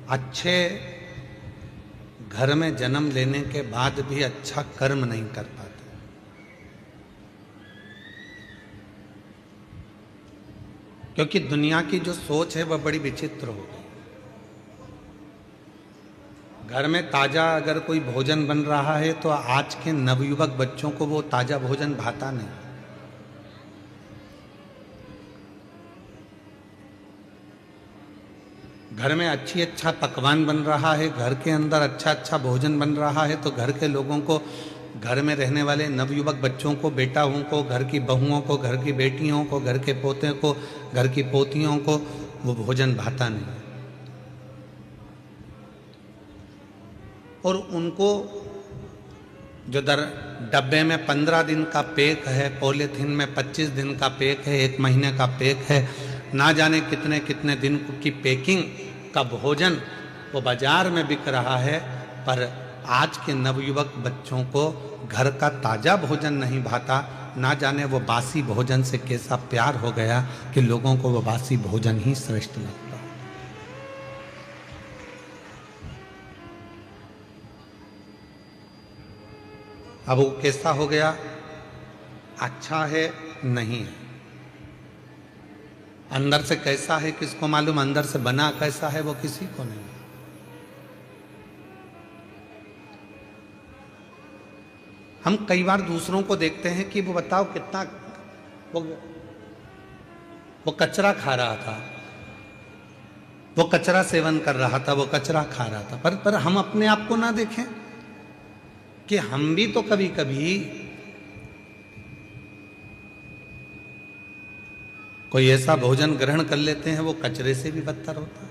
अच्छे घर में जन्म लेने के बाद भी अच्छा कर्म नहीं कर पाते। क्योंकि दुनिया की जो सोच है वह बड़ी विचित्र हो गई। घर में ताजा अगर कोई भोजन बन रहा है तो आज के नवयुवक बच्चों को वो ताजा भोजन भाता नहीं। घर में अच्छा पकवान बन रहा है, घर के अंदर अच्छा भोजन बन रहा है तो घर के लोगों को, घर में रहने वाले नवयुवक बच्चों को, बेटाओं को, घर की बहुओं को, घर की बेटियों को, घर के पोते को, घर की पोतियों को वो भोजन भाता नहीं। और उनको जो डब्बे में 15 दिन का पैक है, पॉलीथीन में 25 दिन का पैक है, 1 महीने का पैक है, ना जाने कितने कितने दिन की पैकिंग का भोजन वो बाजार में बिक रहा है। पर आज के नवयुवक बच्चों को घर का ताजा भोजन नहीं भाता। ना जाने वो बासी भोजन से कैसा प्यार हो गया कि लोगों को वो बासी भोजन ही श्रेष्ठ लगता। अब वो कैसा हो गया? अच्छा है नहीं है। अंदर से कैसा है किसको मालूम, अंदर से बना कैसा है वो किसी को नहीं। हम कई बार दूसरों को देखते हैं कि वो बताओ कितना वो कचरा खा रहा था, वो कचरा सेवन कर रहा था, वो कचरा खा रहा था। पर हम अपने आप को ना देखें कि हम भी तो कभी कभी कोई ऐसा भोजन ग्रहण कर लेते हैं वो कचरे से भी बदतर होता है।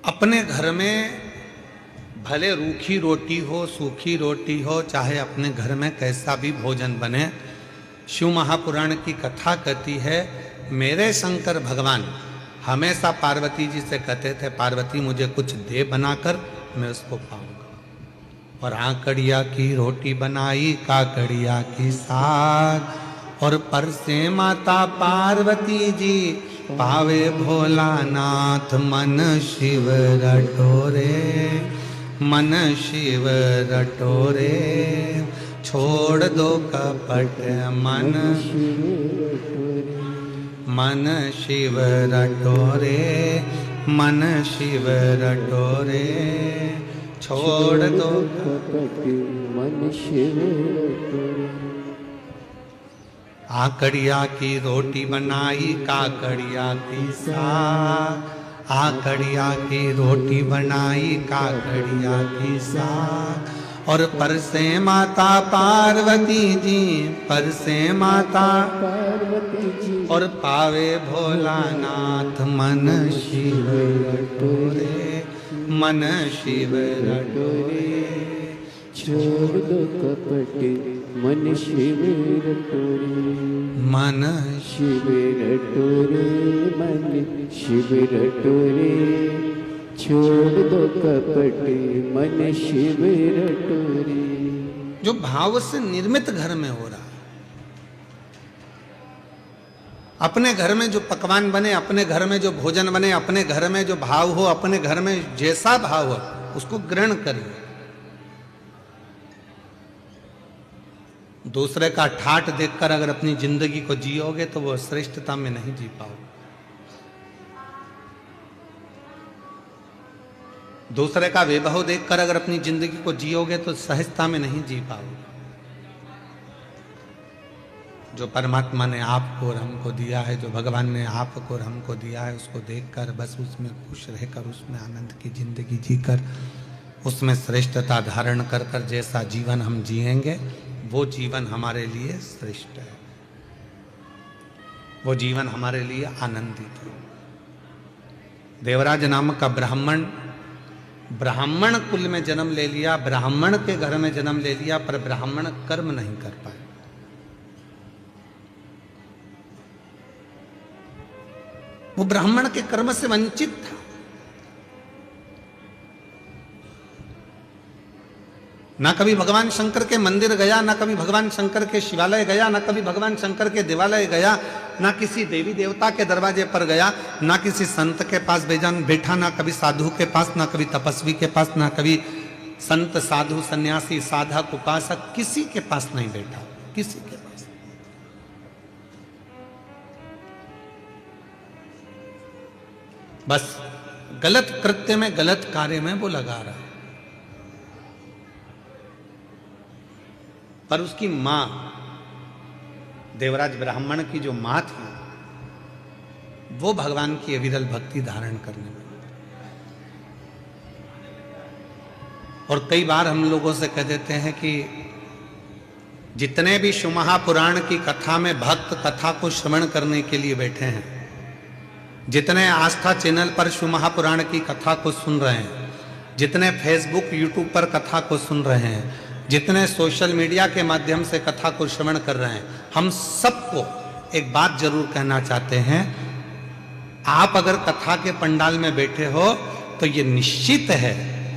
अपने घर में भले रूखी रोटी हो, सूखी रोटी हो, चाहे अपने घर में कैसा भी भोजन बने, शिव महापुराण की कथा कहती है, मेरे शंकर भगवान हमेशा पार्वती जी से कहते थे, पार्वती मुझे कुछ दे बनाकर, मैं उसको पाऊंगा। और आकड़िया की रोटी बनाई, काकड़िया की साग, और परसे माता पार्वती जी पावे भोलानाथ, मन शिव रटोरे, मन शिव रटोरे, छोड़ दो कपट मन, मन शिव रटोरे, मन शिव रटोरे, छोड़ दो कपट मन शिव रटोरे। आकड़िया की रोटी बनाई, काकड़िया की साग, आकड़िया की रोटी बनाई, काकड़िया की साग, और परसे माता पार्वती जी, परसे माता पार्वती जी, और पावे भोलानाथ, मन शिव रटोरे, मन शिव रटोरे, छोड़ दो कपट मन शिव रटोरे, मन शिव रटोरे, मन शिव रटोरे, छोड़ दो कपट मन शिव रटोरे। जो भाव से निर्मित घर में हो रहा है, अपने घर में जो पकवान बने, अपने घर में जो भोजन बने, अपने घर में जो भाव हो, अपने घर में जैसा भाव हो उसको ग्रहण करिए। दूसरे का ठाठ देखकर अगर अपनी जिंदगी को जियोगे तो वो श्रेष्ठता में नहीं जी पाओगे। दूसरे का वैभव देखकर अगर अपनी जिंदगी को जियोगे तो सहजता में नहीं जी पाओगे। जो परमात्मा ने आपको और हमको दिया है, जो भगवान ने आपको और हमको दिया है, उसको देखकर बस उसमें खुश रहकर, उसमें आनंद की जिंदगी जीकर, उसमें श्रेष्ठता धारण कर कर जैसा जीवन हम जिएंगे वो जीवन हमारे लिए श्रेष्ठ है, वो जीवन हमारे लिए आनंदित है। देवराज नामक का ब्राह्मण, ब्राह्मण कुल में जन्म ले लिया, ब्राह्मण के घर में जन्म ले लिया, पर ब्राह्मण कर्म नहीं कर पाए। वो ब्राह्मण के कर्म से वंचित था। ना कभी भगवान शंकर के मंदिर गया, ना कभी भगवान शंकर के शिवालय गया, ना कभी भगवान शंकर के देवालय गया, ना किसी देवी देवता के दरवाजे पर गया, ना किसी संत के पास बेजान बैठा, ना कभी साधु के पास, ना कभी तपस्वी के पास, ना कभी संत साधु सन्यासी साधक उपासक, किसी के पास नहीं बैठा, किसी के पास। बस गलत कृत्य में, गलत कार्य में वो लगा रहा है। पर उसकी मां, देवराज ब्राह्मण की जो मां थी, वो भगवान की अविरल भक्ति धारण करने में। और कई बार हम लोगों से कह देते हैं कि जितने भी शिव महापुराण की कथा में भक्त कथा को श्रवण करने के लिए बैठे हैं, जितने आस्था चैनल पर शिव महापुराण की कथा को सुन रहे हैं, जितने फेसबुक यूट्यूब पर कथा को सुन रहे हैं, जितने सोशल मीडिया के माध्यम से कथा को श्रवण कर रहे हैं, हम सबको एक बात जरूर कहना चाहते हैं, आप अगर कथा के पंडाल में बैठे हो तो ये निश्चित है,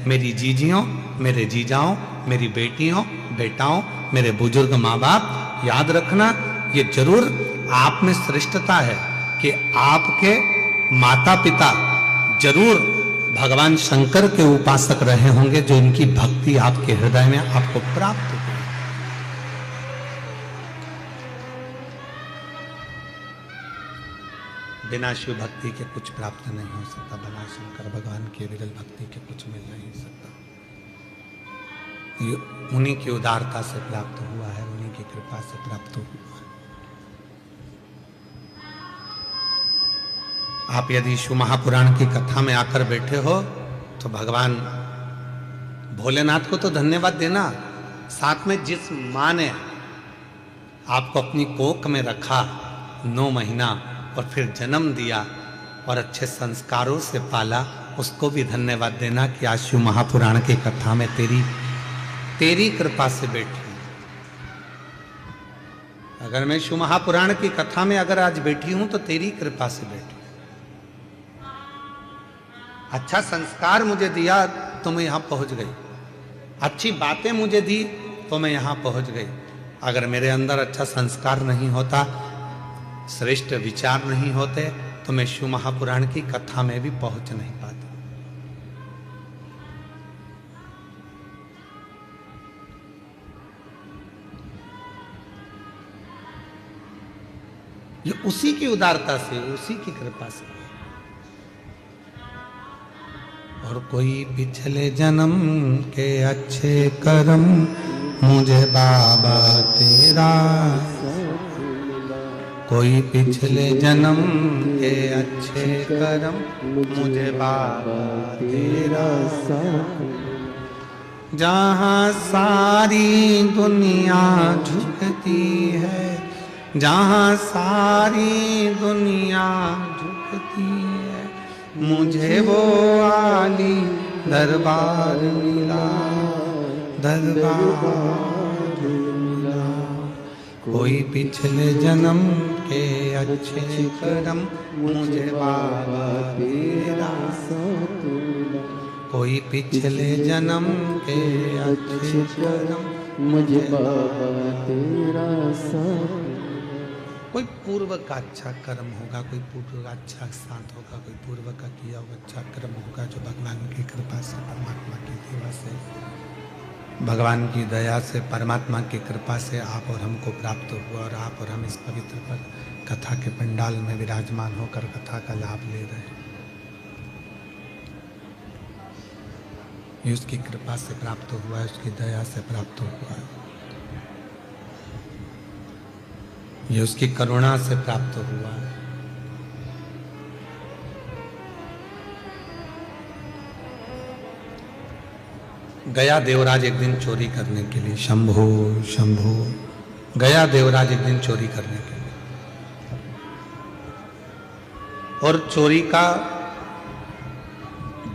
मेरी जीजियों, मेरे जीजाओं, मेरी बेटियों बेटाओं, मेरे बुजुर्ग माँ बाप, याद रखना ये जरूर आप में श्रेष्ठता है कि आपके माता पिता जरूर भगवान शंकर के उपासक रहे होंगे, जो इनकी भक्ति आपके हृदय में आपको प्राप्त हो। बिना शिव भक्ति के कुछ प्राप्त नहीं हो सकता, बिना शंकर भगवान की विरल भक्ति के कुछ मिल नहीं सकता। ये उन्हीं की उदारता से प्राप्त हुआ है, उन्हीं की कृपा से प्राप्त हुआ है। आप यदि शिव महापुराण की कथा में आकर बैठे हो तो भगवान भोलेनाथ को तो धन्यवाद देना, साथ में जिस मां ने आपको अपनी कोख में रखा 9 महीना और फिर जन्म दिया और अच्छे संस्कारों से पाला, उसको भी धन्यवाद देना कि आज शिव महापुराण की कथा में तेरी कृपा से बैठी। अगर मैं शिव महापुराण की कथा में अगर आज बैठी हूं तो तेरी कृपा से बैठी। अच्छा संस्कार मुझे दिया तो मैं यहां पहुंच गई, अच्छी बातें मुझे दी तो मैं यहां पहुंच गई। अगर मेरे अंदर अच्छा संस्कार नहीं होता, श्रेष्ठ विचार नहीं होते, तो मैं शिव महापुराण की कथा में भी पहुंच नहीं पाता। ये उसी की उदारता से, उसी की कृपा से। और कोई पिछले जन्म के अच्छे कर्म मुझे बाबा तेरा, कोई पिछले जन्म के अच्छे कर्म मुझे बाबा तेरा, जहाँ सारी दुनिया झुकती है, जहाँ सारी दुनिया झुकती है, मुझे वो आली दरबार मिला, दरबार मिला। कोई पिछले जन्म के अच्छे कर्म मुझे बाबा तेरा, कोई पिछले जन्म के अच्छे कर्म मुझे बाबा तेरा। कोई पूर्व का अच्छा कर्म होगा, कोई पूर्व का अच्छा साथ होगा, कोई पूर्व का किया हुआ अच्छा कर्म होगा, जो भगवान की कृपा से, परमात्मा की सेवा से, भगवान की दया से, परमात्मा की कृपा से आप और हमको प्राप्त हुआ। और आप और हम इस पवित्र पर कथा के पंडाल में विराजमान होकर कथा का लाभ ले रहे हैं। ये उसकी कृपा से प्राप्त हुआ है, उसकी दया से प्राप्त हुआ है, ये उसकी करुणा से प्राप्त हुआ है। गया देवराज एक दिन चोरी करने के लिए, शंभो शंभो, गया देवराज एक दिन चोरी करने के लिए, और चोरी का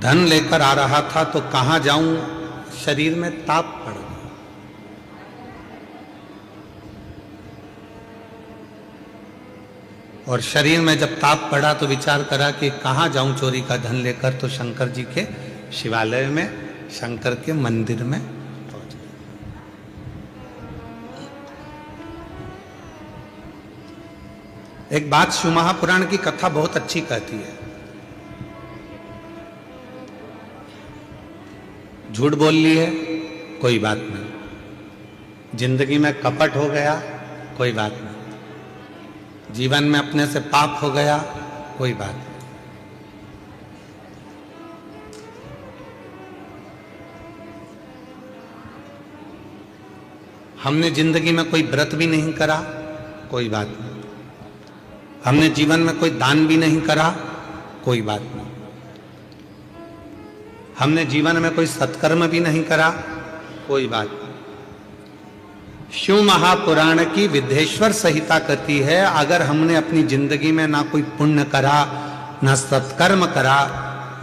धन लेकर आ रहा था। तो कहां जाऊं, शरीर में ताप पड़ गया। और शरीर में जब ताप पड़ा तो विचार करा कि कहां जाऊं चोरी का धन लेकर। तो शंकर जी के शिवालय में, शंकर के मंदिर में पहुंच गया। एक बात शिव महापुराण की कथा बहुत अच्छी कहती है। झूठ बोल ली है, कोई बात नहीं। जिंदगी में कपट हो गया, कोई बात नहीं। जीवन में अपने से पाप हो गया, कोई बात नहीं। हमने जिंदगी में कोई व्रत भी नहीं करा, कोई बात नहीं। हमने जीवन में कोई दान भी नहीं करा, कोई बात नहीं। हमने जीवन में कोई सत्कर्म भी नहीं करा, कोई बात नहीं। शिव महापुराण की विद्येश्वर संहिता कहती है, अगर हमने अपनी जिंदगी में ना कोई पुण्य करा, ना सत्कर्म करा,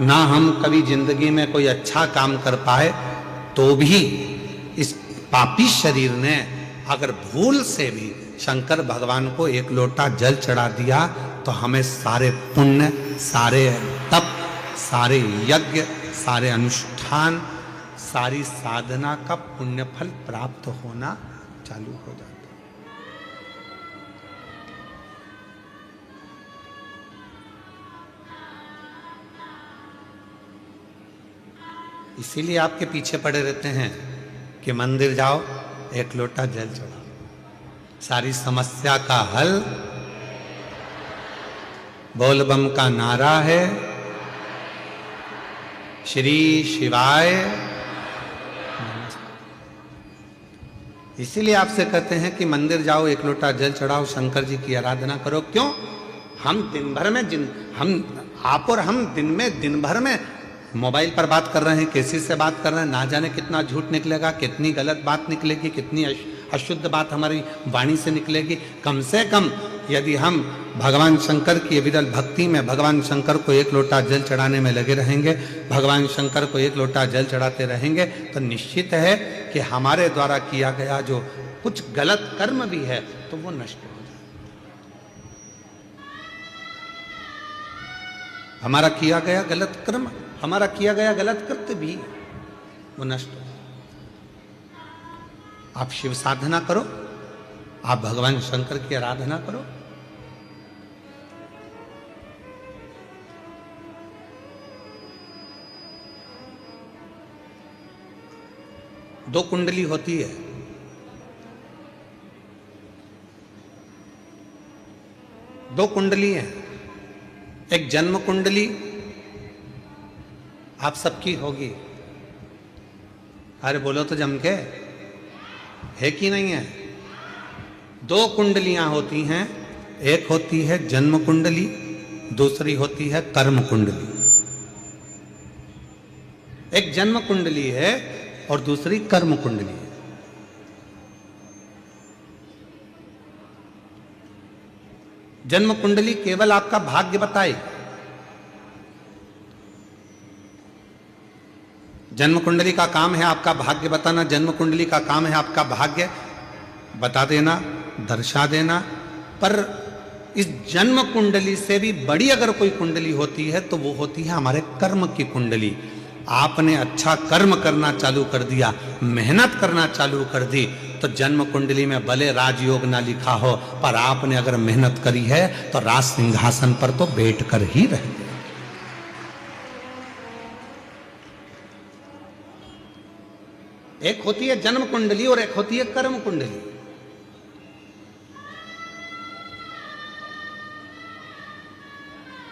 ना हम कभी जिंदगी में कोई अच्छा काम कर पाए, तो भी इस पापी शरीर ने अगर भूल से भी शंकर भगवान को एक लोटा जल चढ़ा दिया, तो हमें सारे पुण्य, सारे तप, सारे यज्ञ, सारे अनुष्ठान, सारी साधना का पुण्य फल प्राप्त होना चालू हो जाता है। इसीलिए आपके पीछे पड़े रहते हैं कि मंदिर जाओ, एक लोटा जल चढ़ाओ, सारी समस्या का हल बोल बम का नारा है, श्री शिवाय। इसीलिए आपसे कहते हैं कि मंदिर जाओ, एक लोटा जल चढ़ाओ, शंकर जी की आराधना करो। क्यों? हम दिन भर में आप और हम दिन भर में मोबाइल पर बात कर रहे हैं, किसी से बात कर रहे हैं, ना जाने कितना झूठ निकलेगा, कितनी गलत बात निकलेगी, कितनी अशुद्ध बात हमारी वाणी से निकलेगी। कम से कम यदि हम भगवान शंकर की विरल भक्ति में भगवान शंकर को एक लोटा जल चढ़ाने में लगे रहेंगे, भगवान शंकर को एक लोटा जल चढ़ाते रहेंगे, तो निश्चित है कि हमारे द्वारा किया गया जो कुछ गलत कर्म भी है तो वो नष्ट हो जाए। हमारा किया गया गलत कर्म, हमारा किया गया गलत कृत्य भी वो नष्ट हो। आप शिव साधना करो, आप भगवान शंकर की आराधना करो। दो कुंडली होती है, दो कुंडली है। एक जन्म कुंडली आप सबकी होगी। अरे बोलो तो जम के, है कि नहीं है? दो कुंडलियां होती हैं, एक होती है जन्म कुंडली, दूसरी होती है कर्म कुंडली। एक जन्म कुंडली है और दूसरी कर्म कुंडली है। जन्म कुंडली केवल आपका भाग्य बताएगी। जन्म कुंडली का काम है आपका भाग्य बताना, जन्म कुंडली का काम है आपका भाग्य बता देना, दर्शा देना। पर इस जन्म कुंडली से भी बड़ी अगर कोई कुंडली होती है तो वो होती है हमारे कर्म की कुंडली। आपने अच्छा कर्म करना चालू कर दिया, मेहनत करना चालू कर दी, तो जन्म कुंडली में भले राजयोग ना लिखा हो, पर आपने अगर मेहनत करी है तो राज सिंहासन पर तो बैठ कर ही रह गए। एक होती है जन्म कुंडली और एक होती है कर्म कुंडली।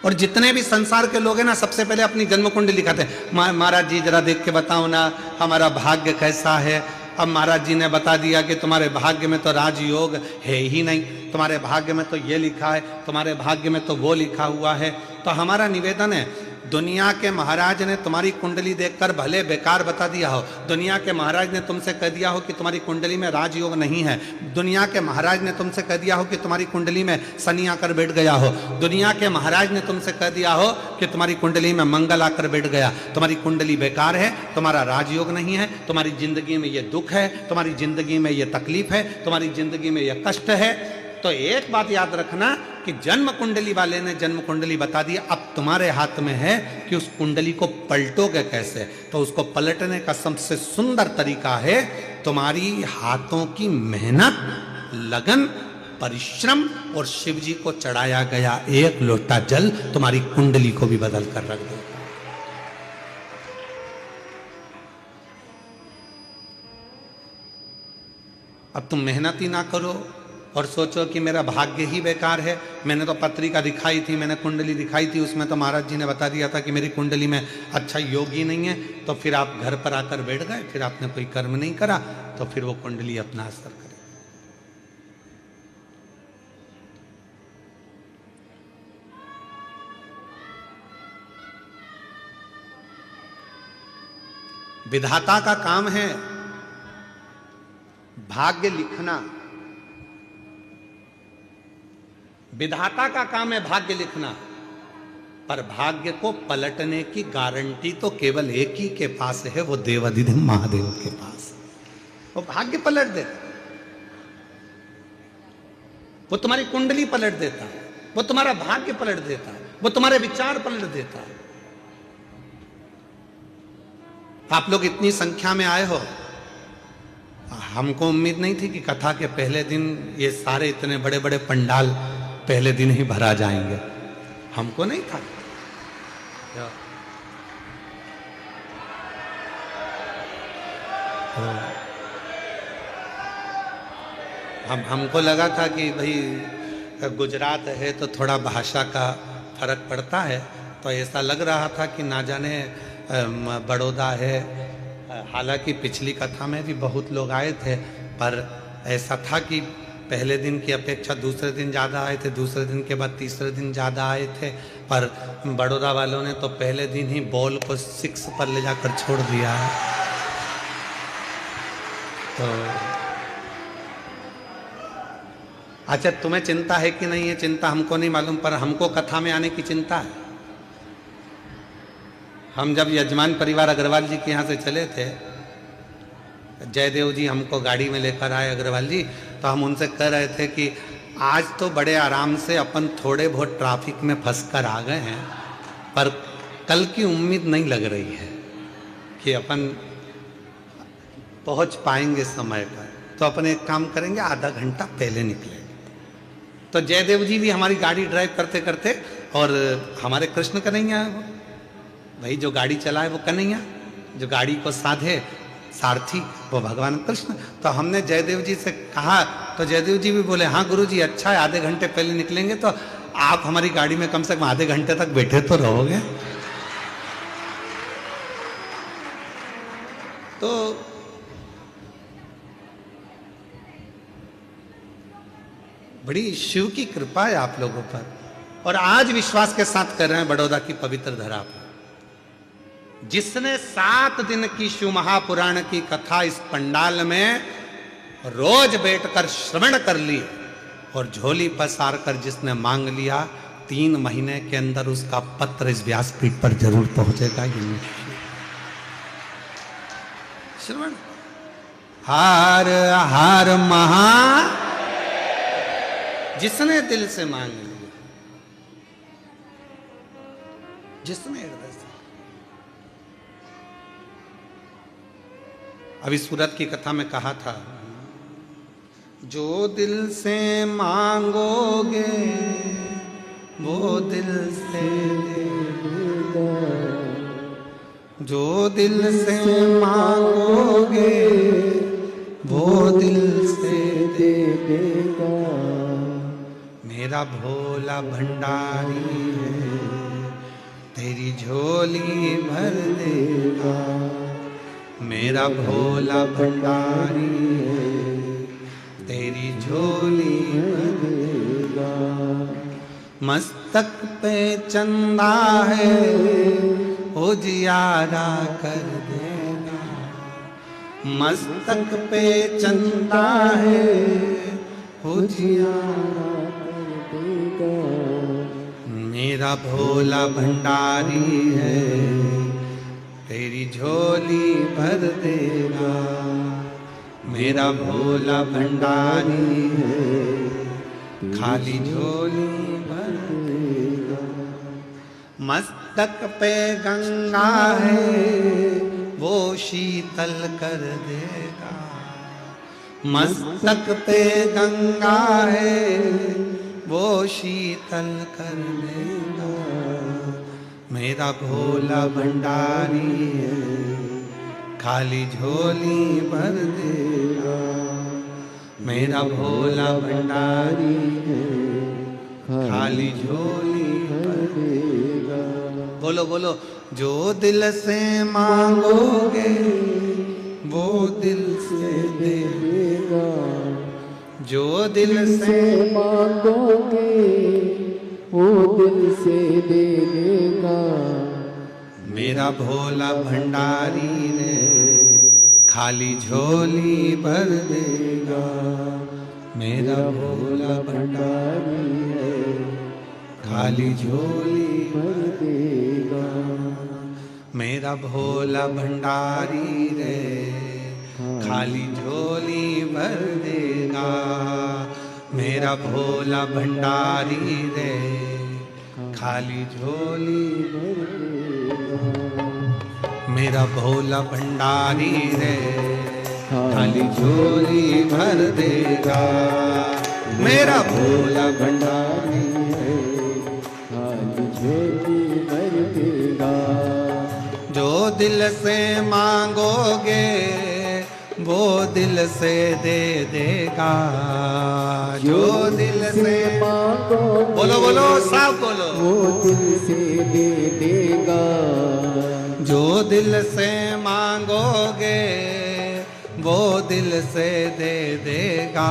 और जितने भी संसार के लोग हैं ना, सबसे पहले अपनी जन्म कुंडली दिखाते हैं। महाराज जी जरा देख के बताओ ना हमारा भाग्य कैसा है। अब महाराज जी ने बता दिया कि तुम्हारे भाग्य में तो राजयोग है ही नहीं, तुम्हारे भाग्य में तो ये लिखा है, तुम्हारे भाग्य में तो वो लिखा हुआ है। तो हमारा निवेदन है, दुनिया के महाराज ने तुम्हारी कुंडली देखकर भले बेकार बता दिया हो, दुनिया के महाराज ने तुमसे कह दिया हो कि तुम्हारी कुंडली में राजयोग नहीं है, दुनिया के महाराज ने तुमसे कह दिया हो कि तुम्हारी कुंडली में शनि आकर बैठ गया हो, दुनिया के महाराज ने तुमसे कह दिया हो कि तुम्हारी कुंडली में मंगल आकर बैठ गया, तुम्हारी कुंडली बेकार है, तुम्हारा राजयोग नहीं है, तुम्हारी जिंदगी में ये दुख है, तुम्हारी जिंदगी में ये तकलीफ है, तुम्हारी जिंदगी में ये कष्ट है। तो एक बात याद रखना कि जन्म कुंडली वाले ने जन्म कुंडली बता दी, अब तुम्हारे हाथ में है कि उस कुंडली को पलटोगे कैसे। तो उसको पलटने का सबसे सुंदर तरीका है तुम्हारी हाथों की मेहनत, लगन परिश्रम और शिव जी को चढ़ाया गया एक लोटा जल तुम्हारी कुंडली को भी बदल कर रख देगा। अब तुम मेहनत ही ना करो और सोचो कि मेरा भाग्य ही बेकार है। मैंने तो पत्रिका दिखाई थी, मैंने कुंडली दिखाई थी, उसमें तो महाराज जी ने बता दिया था कि मेरी कुंडली में अच्छा योगी नहीं है। तो फिर आप घर पर आकर बैठ गए, फिर आपने कोई कर्म नहीं करा, तो फिर वो कुंडली अपना असर करे। विधाता का काम है भाग्य लिखना, विधाता का काम है भाग्य लिखना, पर भाग्य को पलटने की गारंटी तो केवल एक ही के पास है, वो देवाधिदेव महादेव के पास। वो भाग्य पलट देता, वो तुम्हारी कुंडली पलट देता है, वो तुम्हारा भाग्य पलट देता है, वो तुम्हारे विचार पलट देता है। आप लोग इतनी संख्या में आए हो, हमको उम्मीद नहीं थी कि कथा के पहले दिन ये सारे इतने बड़े बड़े पंडाल पहले दिन ही भरा जाएंगे, हमको नहीं था। हमको लगा था कि भाई गुजरात है तो थोड़ा भाषा का फर्क पड़ता है, तो ऐसा लग रहा था कि ना जाने बड़ौदा है। हालांकि पिछली कथा में भी बहुत लोग आए थे, पर ऐसा था कि पहले दिन की अपेक्षा दूसरे दिन ज़्यादा आए थे, दूसरे दिन के बाद तीसरे दिन ज़्यादा आए थे। पर बड़ौदा वालों ने तो पहले दिन ही बॉल को 6 पर ले जाकर छोड़ दिया है। तो अच्छा, तुम्हें चिंता है कि नहीं है, चिंता हमको नहीं मालूम, पर हमको कथा में आने की चिंता है। हम जब यजमान परिवार अग्रवाल जी के यहाँ से चले थे, जयदेव जी हमको गाड़ी में लेकर आए अग्रवाल जी, तो हम उनसे कह रहे थे कि आज तो बड़े आराम से अपन थोड़े बहुत ट्रैफिक में फंस कर आ गए हैं, पर कल की उम्मीद नहीं लग रही है कि अपन पहुंच पाएंगे समय पर। तो अपन एक काम करेंगे, आधा घंटा पहले निकलेंगे। तो जयदेव जी भी हमारी गाड़ी ड्राइव करते करते, और हमारे कृष्ण कन्हैया भाई जो गाड़ी चलाए वो कन्हैया, जो गाड़ी को साधे सारथी वो भगवान कृष्ण। तो हमने जयदेव जी से कहा, तो जयदेव जी भी बोले हाँ गुरुजी अच्छा है, आधे घंटे पहले निकलेंगे तो आप हमारी गाड़ी में कम से कम आधे घंटे तक बैठे तो रहोगे। तो बड़ी शिव की कृपा है आप लोगों पर, और आज विश्वास के साथ कर रहे हैं बड़ौदा की पवित्र धरा पर। जिसने 7 दिन की शिव महापुराण की कथा इस पंडाल में रोज बैठकर श्रवण कर ली और झोली पसार कर जिसने मांग लिया, 3 महीने के अंदर उसका पत्र इस व्यासपीठ पर जरूर पहुंचेगा। ये श्रवण हार हार महा, जिसने दिल से मांग लिया, जिसने हृदय से। अभी सूरत की कथा में कहा था, जो दिल से मांगोगे वो दिल से देगा, जो दिल से मांगोगे वो दिल से देगा। मेरा भोला भंडारी है, तेरी झोली भर देगा। मेरा भोला भंडारी है, तेरी झोली भर देगा। मस्तक पे चंदा है, उजियारा कर देगा। मस्तक पे चंदा है, उजियारा कर देगा। मेरा भोला भंडारी है, तेरी झोली भर देगा। मेरा भोला भंडारी है, खाली झोली भर देगा। मस्तक पे गंगा है, वो शीतल कर देगा। मस्तक पे गंगा है वो शीतल कर देगा। मेरा भोला भंडारी है खाली झोली भर देगा। मेरा भोला भंडारी है खाली झोली भर देगा। बोलो बोलो। जो दिल से मांगोगे वो दिल से दे देगा। जो दिल से मांगोगे वो दिल से दे देगा। मेरा भोला भंडारी ने खाली झोली भर देगा। मेरा भोला भंडारी है खाली झोली भर देगा। मेरा भोला भंडारी रे खाली झोली भर देगा। मेरा भोला भंडारी रे खाली झोली भर देगा। मेरा भोला भंडारी रे खाली झोली भर देगा। मेरा भोला भंडारी रे खाली झोली भर देगा। जो दिल से मांगोगे वो दिल से दे देगा। जो दिल से मांगोगे बोलो बोलो साफ बोलो। वो दिल से दे देगा। जो दिल से मांगोगे वो दिल से दे देगा।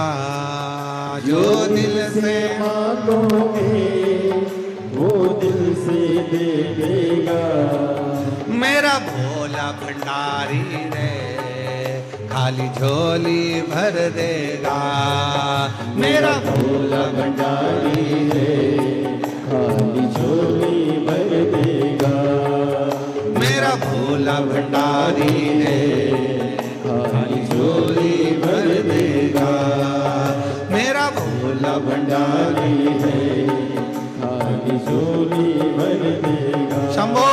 जो दिल से मांगोगे वो दिल से दे देगा। मेरा भोला भंडारी रे खाली झोली भर देगा। मेरा भोला भंडारी है खाली झोली भर देगा। मेरा भोला भंडारी है खाली झोली भर देगा। मेरा भोला भंडारी है खाली झोली भर देगा। शंभो।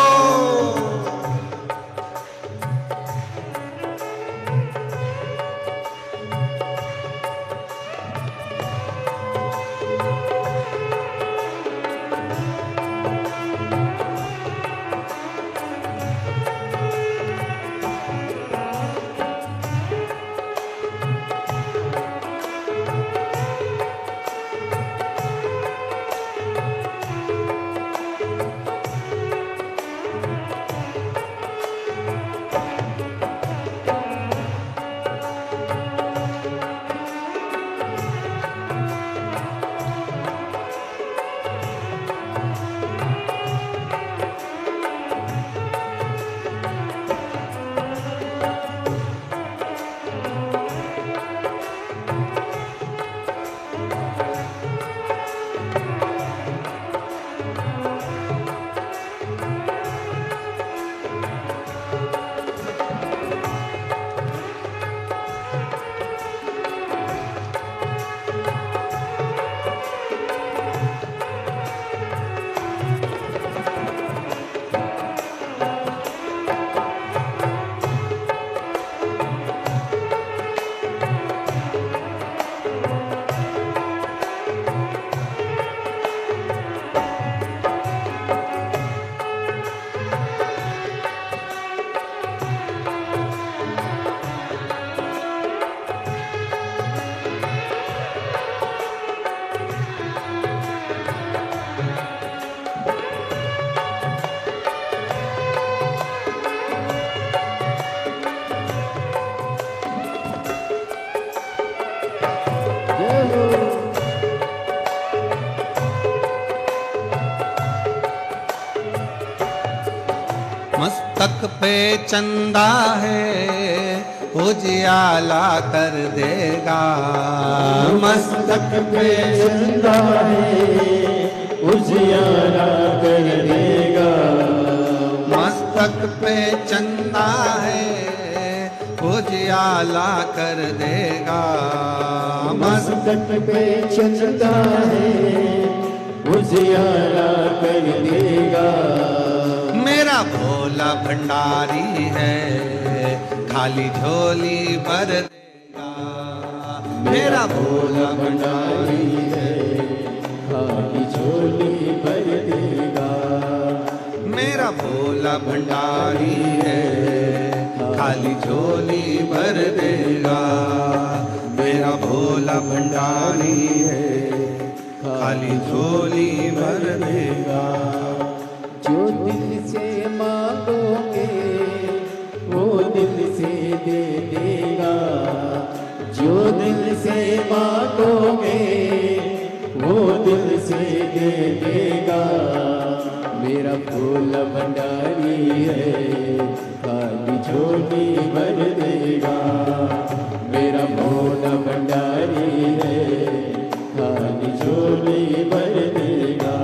मस्तक पे चंदा है उजियाला कर देगा। मस्तक पे चंदा है उजियाला कर देगा। मस्तक पे चंदा है उजियाला कर देगा। मस्तक पे चंदा है उजियाला कर देगा। मेरा भोला भंडारी है खाली झोली भर देगा। मेरा भोला भंडारी है, खाली झोली भर देगा। मेरा भोला भंडारी है, खाली झोली भर देगा। मेरा भोला भंडारी है, खाली झोली भर देगा। जो दिल से मांगोगे वो दिल से दे देगा। जो दिल से मांगोगे वो दिल से दे देगा। मेरा भोला भंडारी है, खाली झोली भर देगा। मेरा भोला भंडारी है, खाली झोली भर देगा।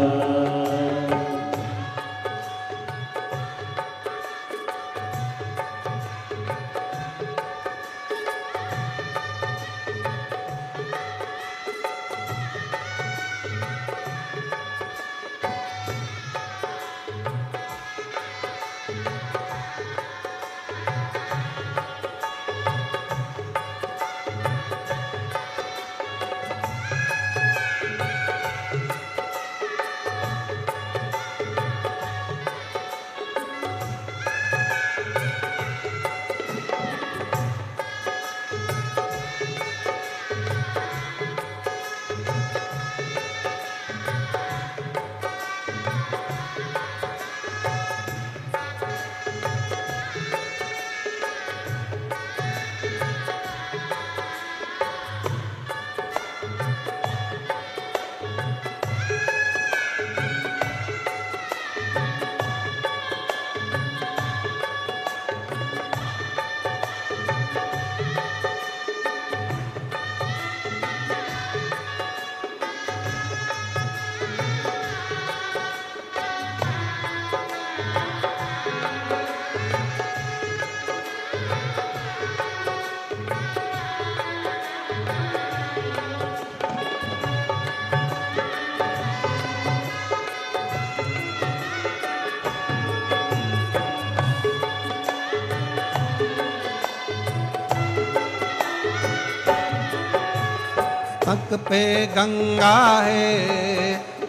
मस्तक पे गंगा है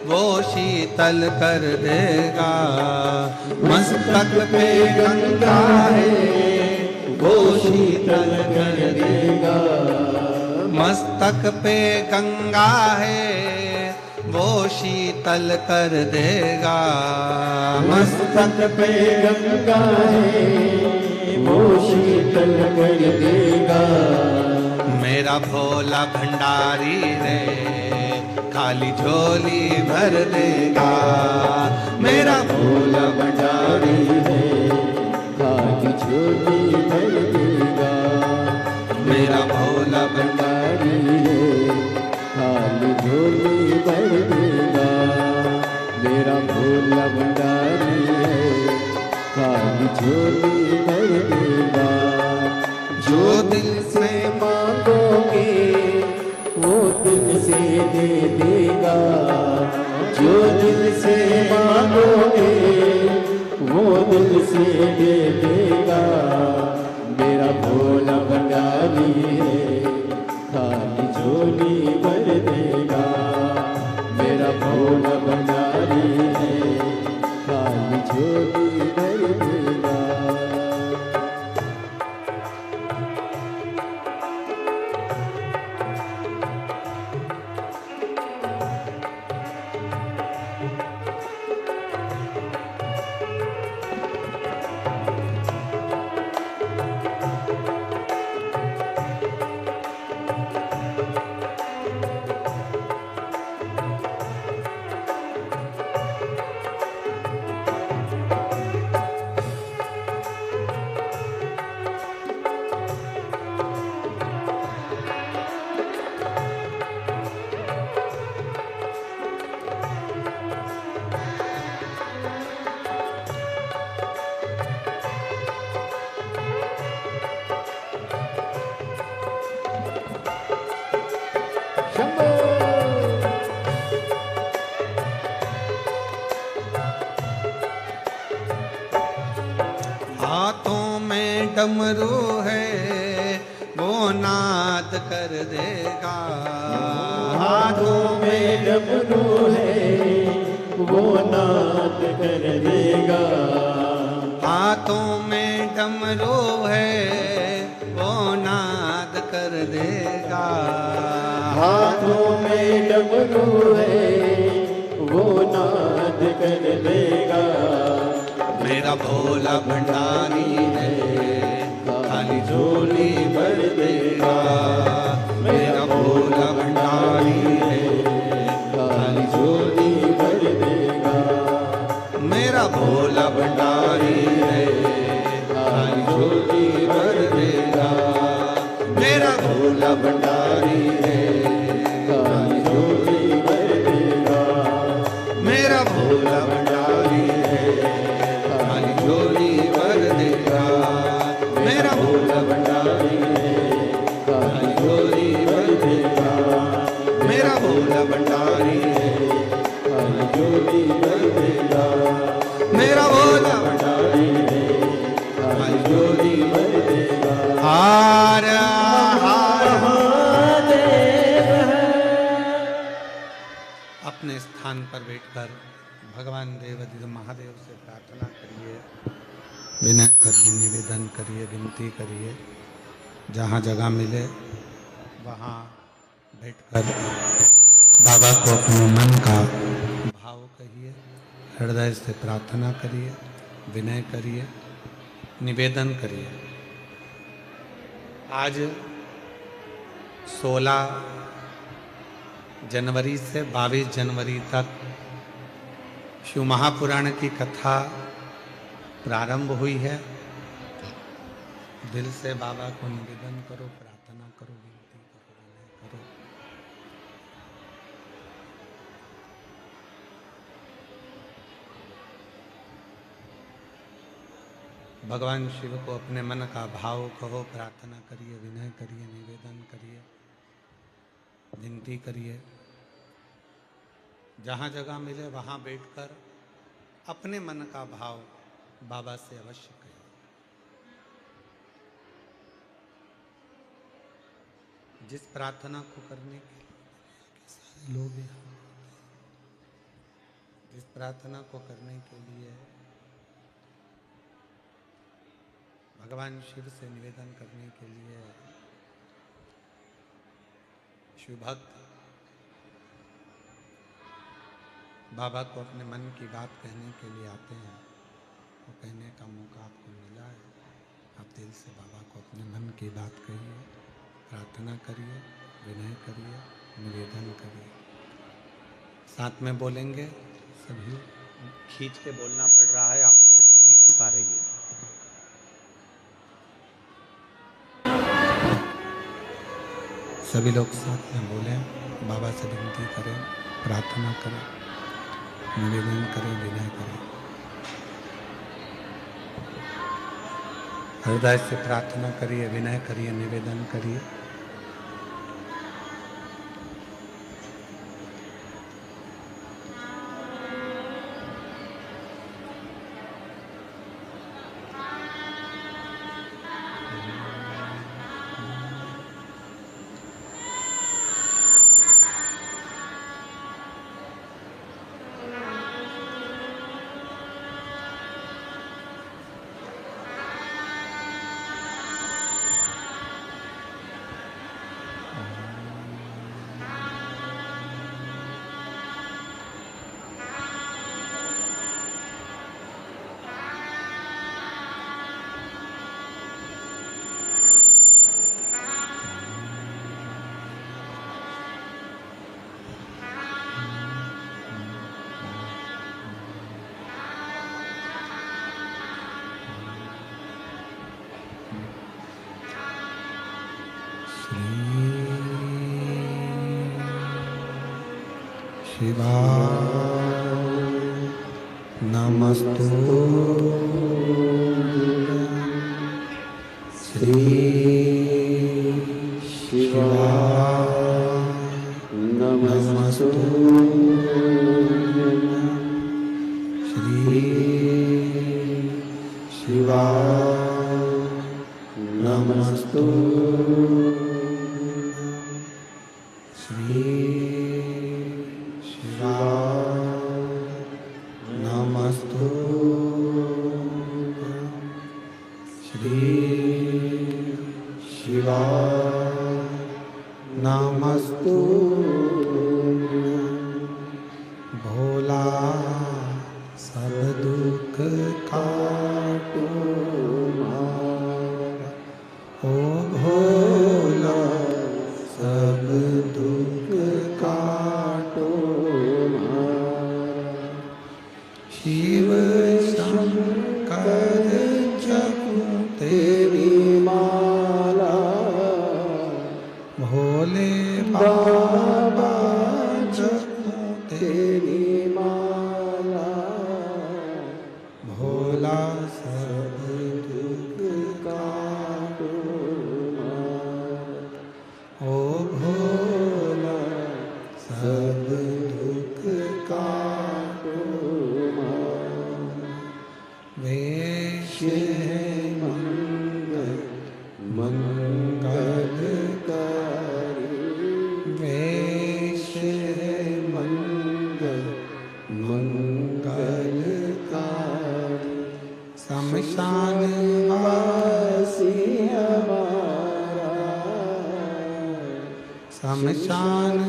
वो शीतल कर देगा। मस्तक पे गंगा है वो शीतल कर देगा। मस्तक पे गंगा है वो शीतल कर देगा। मस्तक पे गंगा है वो शीतल कर देगा। मेरा भोला भंडारी रे खाली झोली भर देगा। मेरा भोला भंडारी है खाली झोली भर देगा। मेरा भोला भंडारी है खाली झोली भर देगा। मेरा भोला भंडारी है खाली झोली भर देगा। जो दिल से मांगोगे वो दिल से दे देगा। जो दिल से मांगोगे वो दिल से दे देगा। मेरा भोला भंडारी है खाली झोली भर देगा। मेरा भोला भंडारी है खाली झोली भर देगा। हाथों में डमरू है वो नाद कर देगा। हाथों में डमरू है वो नाद कर देगा। हाथों में डमरू है वो नाद कर देगा। हाथों में डमरू है वो नाद कर देगा। मेरा भोला भंडारी है खाली झोली भर देगा। मेरा भोला भंडारी है खाली झोली भर देगा। मेरा भोला भंडारी है खाली झोली भर देगा। मेरा भोला भंडारी है खाली झोली भर देगा। मेरा भोला भंडारी है खाली झोली भर देगा। मेरा भोला भंडारी है खाली झोली भर देगा। मेरा भोला भंडारी है खाली झोली भर देगा। मेरा भोला भंडारी है खाली झोली भर देगा। हार अपने स्थान पर बैठकर भगवान देवाधिदेव महादेव से प्रार्थना करिए, विनय करिए, निवेदन करिए, विनती करिए। जहाँ जगह मिले वहाँ बैठकर बाबा को अपने मन का भाव कहिए, हृदय से प्रार्थना करिए, विनय करिए, निवेदन करिए। आज 16 जनवरी से 22 जनवरी तक शिव महापुराण की कथा प्रारंभ हुई है। दिल से बाबा को निवेदन करो, प्रार्थना करो, विनती करो, विनय करो। भगवान शिव को अपने मन का भाव कहो, प्रार्थना करिए, विनय करिए, निवेदन करिए, विनती करिए। जहाँ जगह मिले वहाँ बैठकर अपने मन का भाव बाबा से अवश्य कहिए। जिस प्रार्थना को करने के लिए लोग यहाँ, जिस प्रार्थना को करने के लिए भगवान शिव से निवेदन करने के लिए शिव भक्त बाबा को अपने मन की बात कहने के लिए आते हैं, वो कहने का मौका आपको मिला है। आप दिल से बाबा को अपने मन की बात कहिए, प्रार्थना करिए, विनय करिए, निवेदन करिए। साथ में बोलेंगे, सभी खींच के बोलना पड़ रहा है, आवाज़ नहीं निकल पा रही है। सभी लोग साथ में बोलें, बाबा से विनती करें, प्रार्थना करें, निवेदन करें, विनय करें। हृदय से प्रार्थना करिए, विनय करिए, निवेदन करिए। शिवाय नमस्तुभ्यं श्री शिवाय नमस्तुभ्यं श्री शिवाय नमस्तुभ्यं। तेरी माला भोला सब दुख काटो ओ भोला सब दुख काटो वेश है मंगल मंगलकारी वेश है मंगल मंगलकारी शमशान वासी हमारा शमशान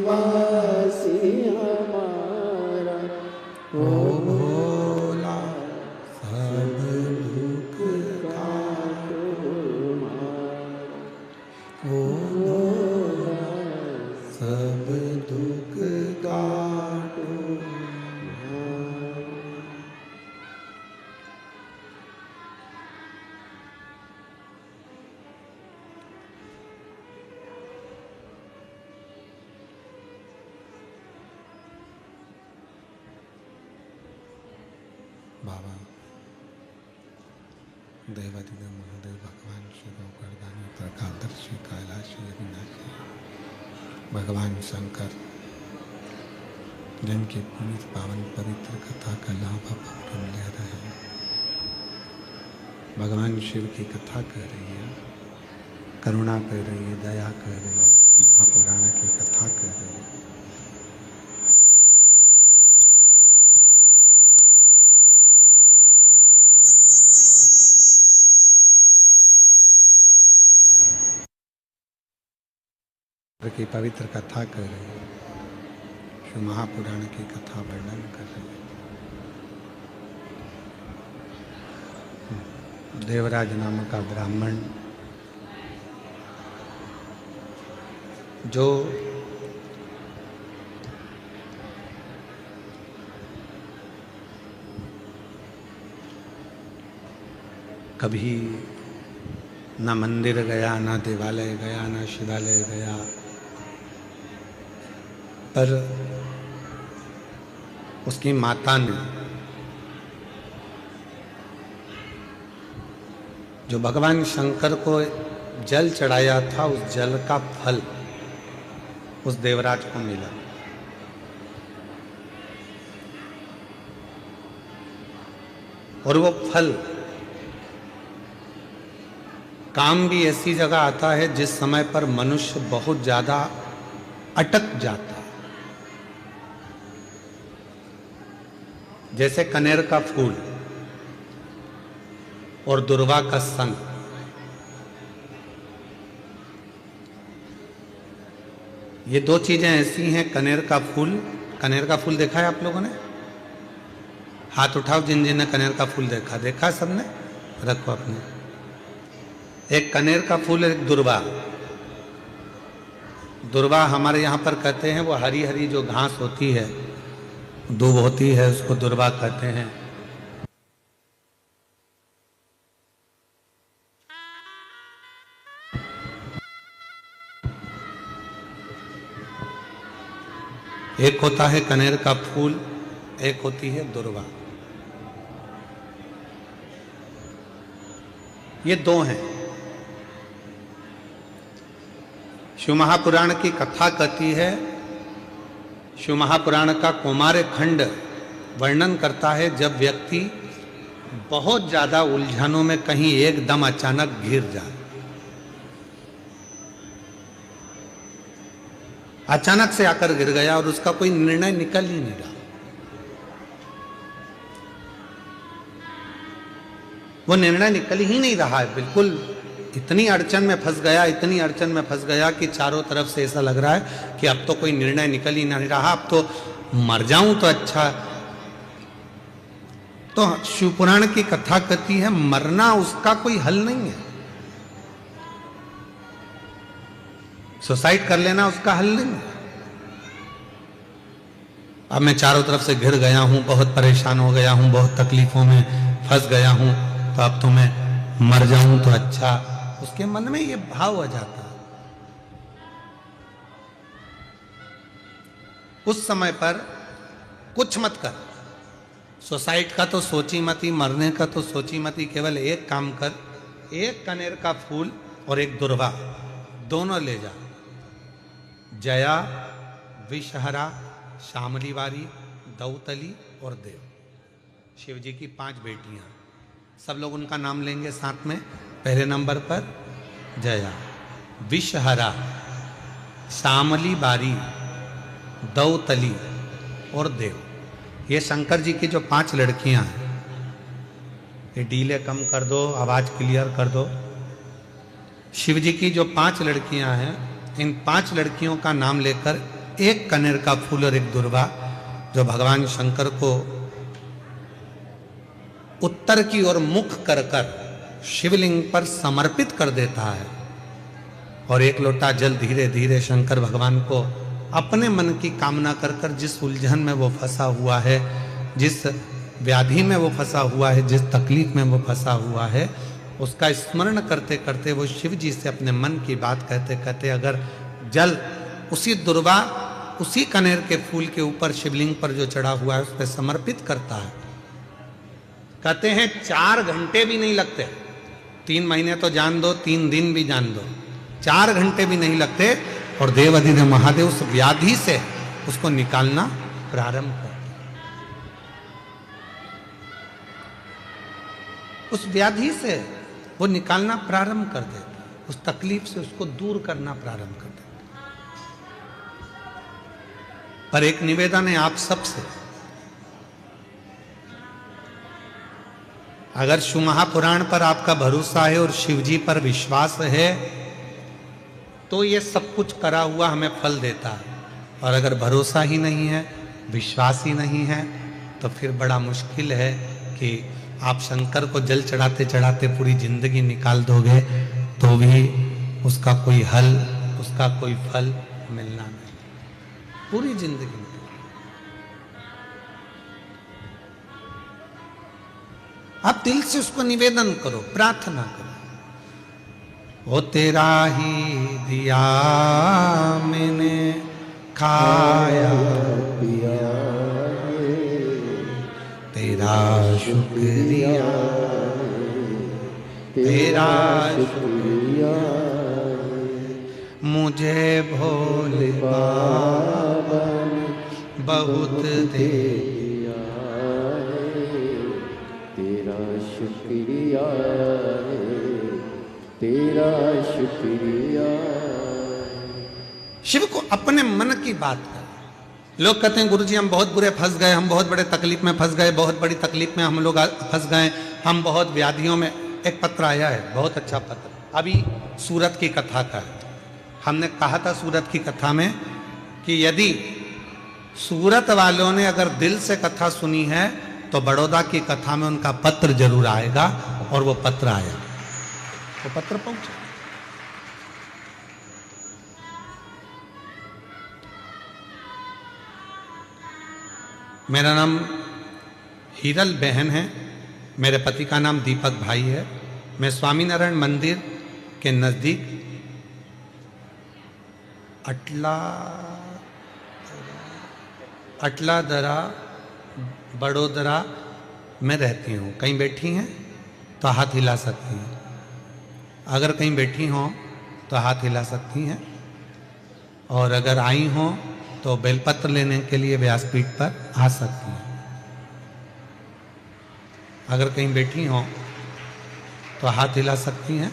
वासी हमारा ओ भोला सब दुख काटो ओ भोला सब दुख काटो। बाबा देवादिदेव महादेव भगवान शिव गर्दानी प्रकादर्शी कैलाशी अविनाशी भगवान शंकर जिनकी पुनीत पावन पवित्र कथा का लाभ आप ले रहे हैं, भगवान शिव की कथा कह रही है, करुणा कह रही है, दया कह रही है, महापुराण की कथा कह रही है। की पवित्र कथा कर रही है, शिव महापुराण की कथा वर्णन कर रही है। देवराज नामक का ब्राह्मण जो कभी न मंदिर गया, न देवालय गया, न शिवालय गया, पर उसकी माता ने जो भगवान शंकर को जल चढ़ाया था, उस जल का फल उस देवराज को मिला। और वो फल काम भी ऐसी जगह आता है जिस समय पर मनुष्य बहुत ज्यादा अटक जाता है, जैसे कनेर का फूल और दुर्वा का संग। ये दो चीजें ऐसी हैं। कनेर का फूल देखा है आप लोगों ने? हाथ उठाओ जिन जिन ने कनेर का फूल देखा। देखा सबने? रखो अपने। एक कनेर का फूल, एक दुर्वा। दुर्वा हमारे यहाँ पर कहते हैं वो हरी हरी जो घास होती है, दूब होती है, उसको दुर्वा कहते हैं। एक होता है कनेर का फूल, एक होती है दुर्वा। ये दो हैं। शिव महापुराण की कथा कहती है, शिव महापुराण का कौमार्य खंड वर्णन करता है जब व्यक्ति बहुत ज्यादा उलझनों में कहीं एकदम अचानक घिर जाए, अचानक से आकर गिर गया और उसका कोई निर्णय निकल ही नहीं रहा। वो निर्णय निकल ही नहीं रहा है, बिल्कुल इतनी अड़चन में फंस गया, इतनी अड़चन में फंस गया कि चारों तरफ से ऐसा लग रहा है कि अब तो कोई निर्णय निकल ही नहीं रहा, अब तो मर जाऊं तो अच्छा। तो शिव पुराण की कथा कहती है मरना उसका कोई हल नहीं है, सुसाइड कर लेना उसका हल नहीं है। अब मैं चारों तरफ से घिर गया हूं, बहुत परेशान हो गया हूं, बहुत तकलीफों में फंस गया हूं, तो अब तो मैं मर जाऊं तो अच्छा। उसके मन में ये भाव आ जाता है। उस समय पर कुछ मत कर। सुसाइड का तो सोची मती, मरने का तो सोची मती, केवल एक काम कर, एक कनेर का फूल और एक दुर्वा दोनों ले जा। जया, विषहरा, शामली वारी, दौतली और देव, शिव जी की 5 बेटियां। सब लोग उनका नाम लेंगे साथ में। पहले नंबर पर जया, विषहरा, शामली बारी, दौतली और देव। ये शंकर जी की जो 5 लड़कियां हैं, ये डीले कम कर दो, आवाज क्लियर कर दो। शिव जी की जो 5 लड़कियां हैं, इन 5 लड़कियों का नाम लेकर एक कनेर का फूल और एक दुर्वा जो भगवान शंकर को उत्तर की ओर मुख कर कर शिवलिंग पर समर्पित कर देता है, और एक लोटा जल धीरे धीरे शंकर भगवान को अपने मन की कामना कर कर, जिस उलझन में वो फंसा हुआ है, जिस व्याधि में वो फंसा हुआ है, जिस तकलीफ में वो फंसा हुआ है, उसका स्मरण करते करते वो शिव जी से अपने मन की बात कहते कहते अगर जल उसी दुर्वा, उसी कनेर के फूल के ऊपर शिवलिंग पर जो चढ़ा हुआ है उस पर समर्पित करता है, कहते हैं 4 घंटे भी नहीं लगते। 3 महीने तो जान दो, 3 दिन भी जान दो, 4 घंटे भी नहीं लगते, और देवाधिदेव महादेव उस व्याधि से उसको निकालना प्रारंभ कर, उस व्याधि से वो निकालना प्रारंभ कर देते, उस तकलीफ से उसको दूर करना प्रारंभ कर देते। पर एक निवेदन है आप सबसे, अगर शिव महापुराण पर आपका भरोसा है और शिव जी पर विश्वास है तो ये सब कुछ करा हुआ हमें फल देता है, और अगर भरोसा ही नहीं है, विश्वास ही नहीं है, तो फिर बड़ा मुश्किल है कि आप शंकर को जल चढ़ाते चढ़ाते पूरी जिंदगी निकाल दोगे तो भी उसका कोई हल, उसका कोई फल मिलना नहीं, पूरी जिंदगी। आप दिल से उसको निवेदन करो, प्रार्थना करो, वो तेरा ही दिया मैंने खाया पिया, तेरा शुक्रिया, तेरा शुक्रिया, मुझे भोले बाबा ने बहुत दे दिया, तेरा शुक्रिया, तेरा शुक्रिया। शिव को अपने मन की बात कर। लोग कहते हैं गुरुजी हम बहुत बुरे फंस गए, हम बहुत बड़े तकलीफ में फंस गए, बहुत बड़ी तकलीफ में हम लोग फंस गए, हम बहुत व्याधियों में। एक पत्र आया है, बहुत अच्छा पत्र, अभी सूरत की कथा का है। हमने कहा था सूरत की कथा में कि यदि सूरत वालों ने अगर दिल से कथा सुनी है तो बड़ौदा की कथा में उनका पत्र जरूर आएगा, और वो पत्र आया, वो पत्र पहुंचा। मेरा नाम हीरल बहन है, मेरे पति का नाम दीपक भाई है। मैं स्वामीनारायण मंदिर के नज़दीक अटलादरा बड़ोदरा में रहती हूँ। कहीं बैठी हैं तो हाथ हिला सकती हैं, अगर कहीं बैठी हों तो हाथ हिला सकती हैं, और अगर आई हों तो बेलपत्र लेने के लिए व्यासपीठ पर आ सकती हैं। अगर कहीं बैठी हों तो हाथ हिला सकती हैं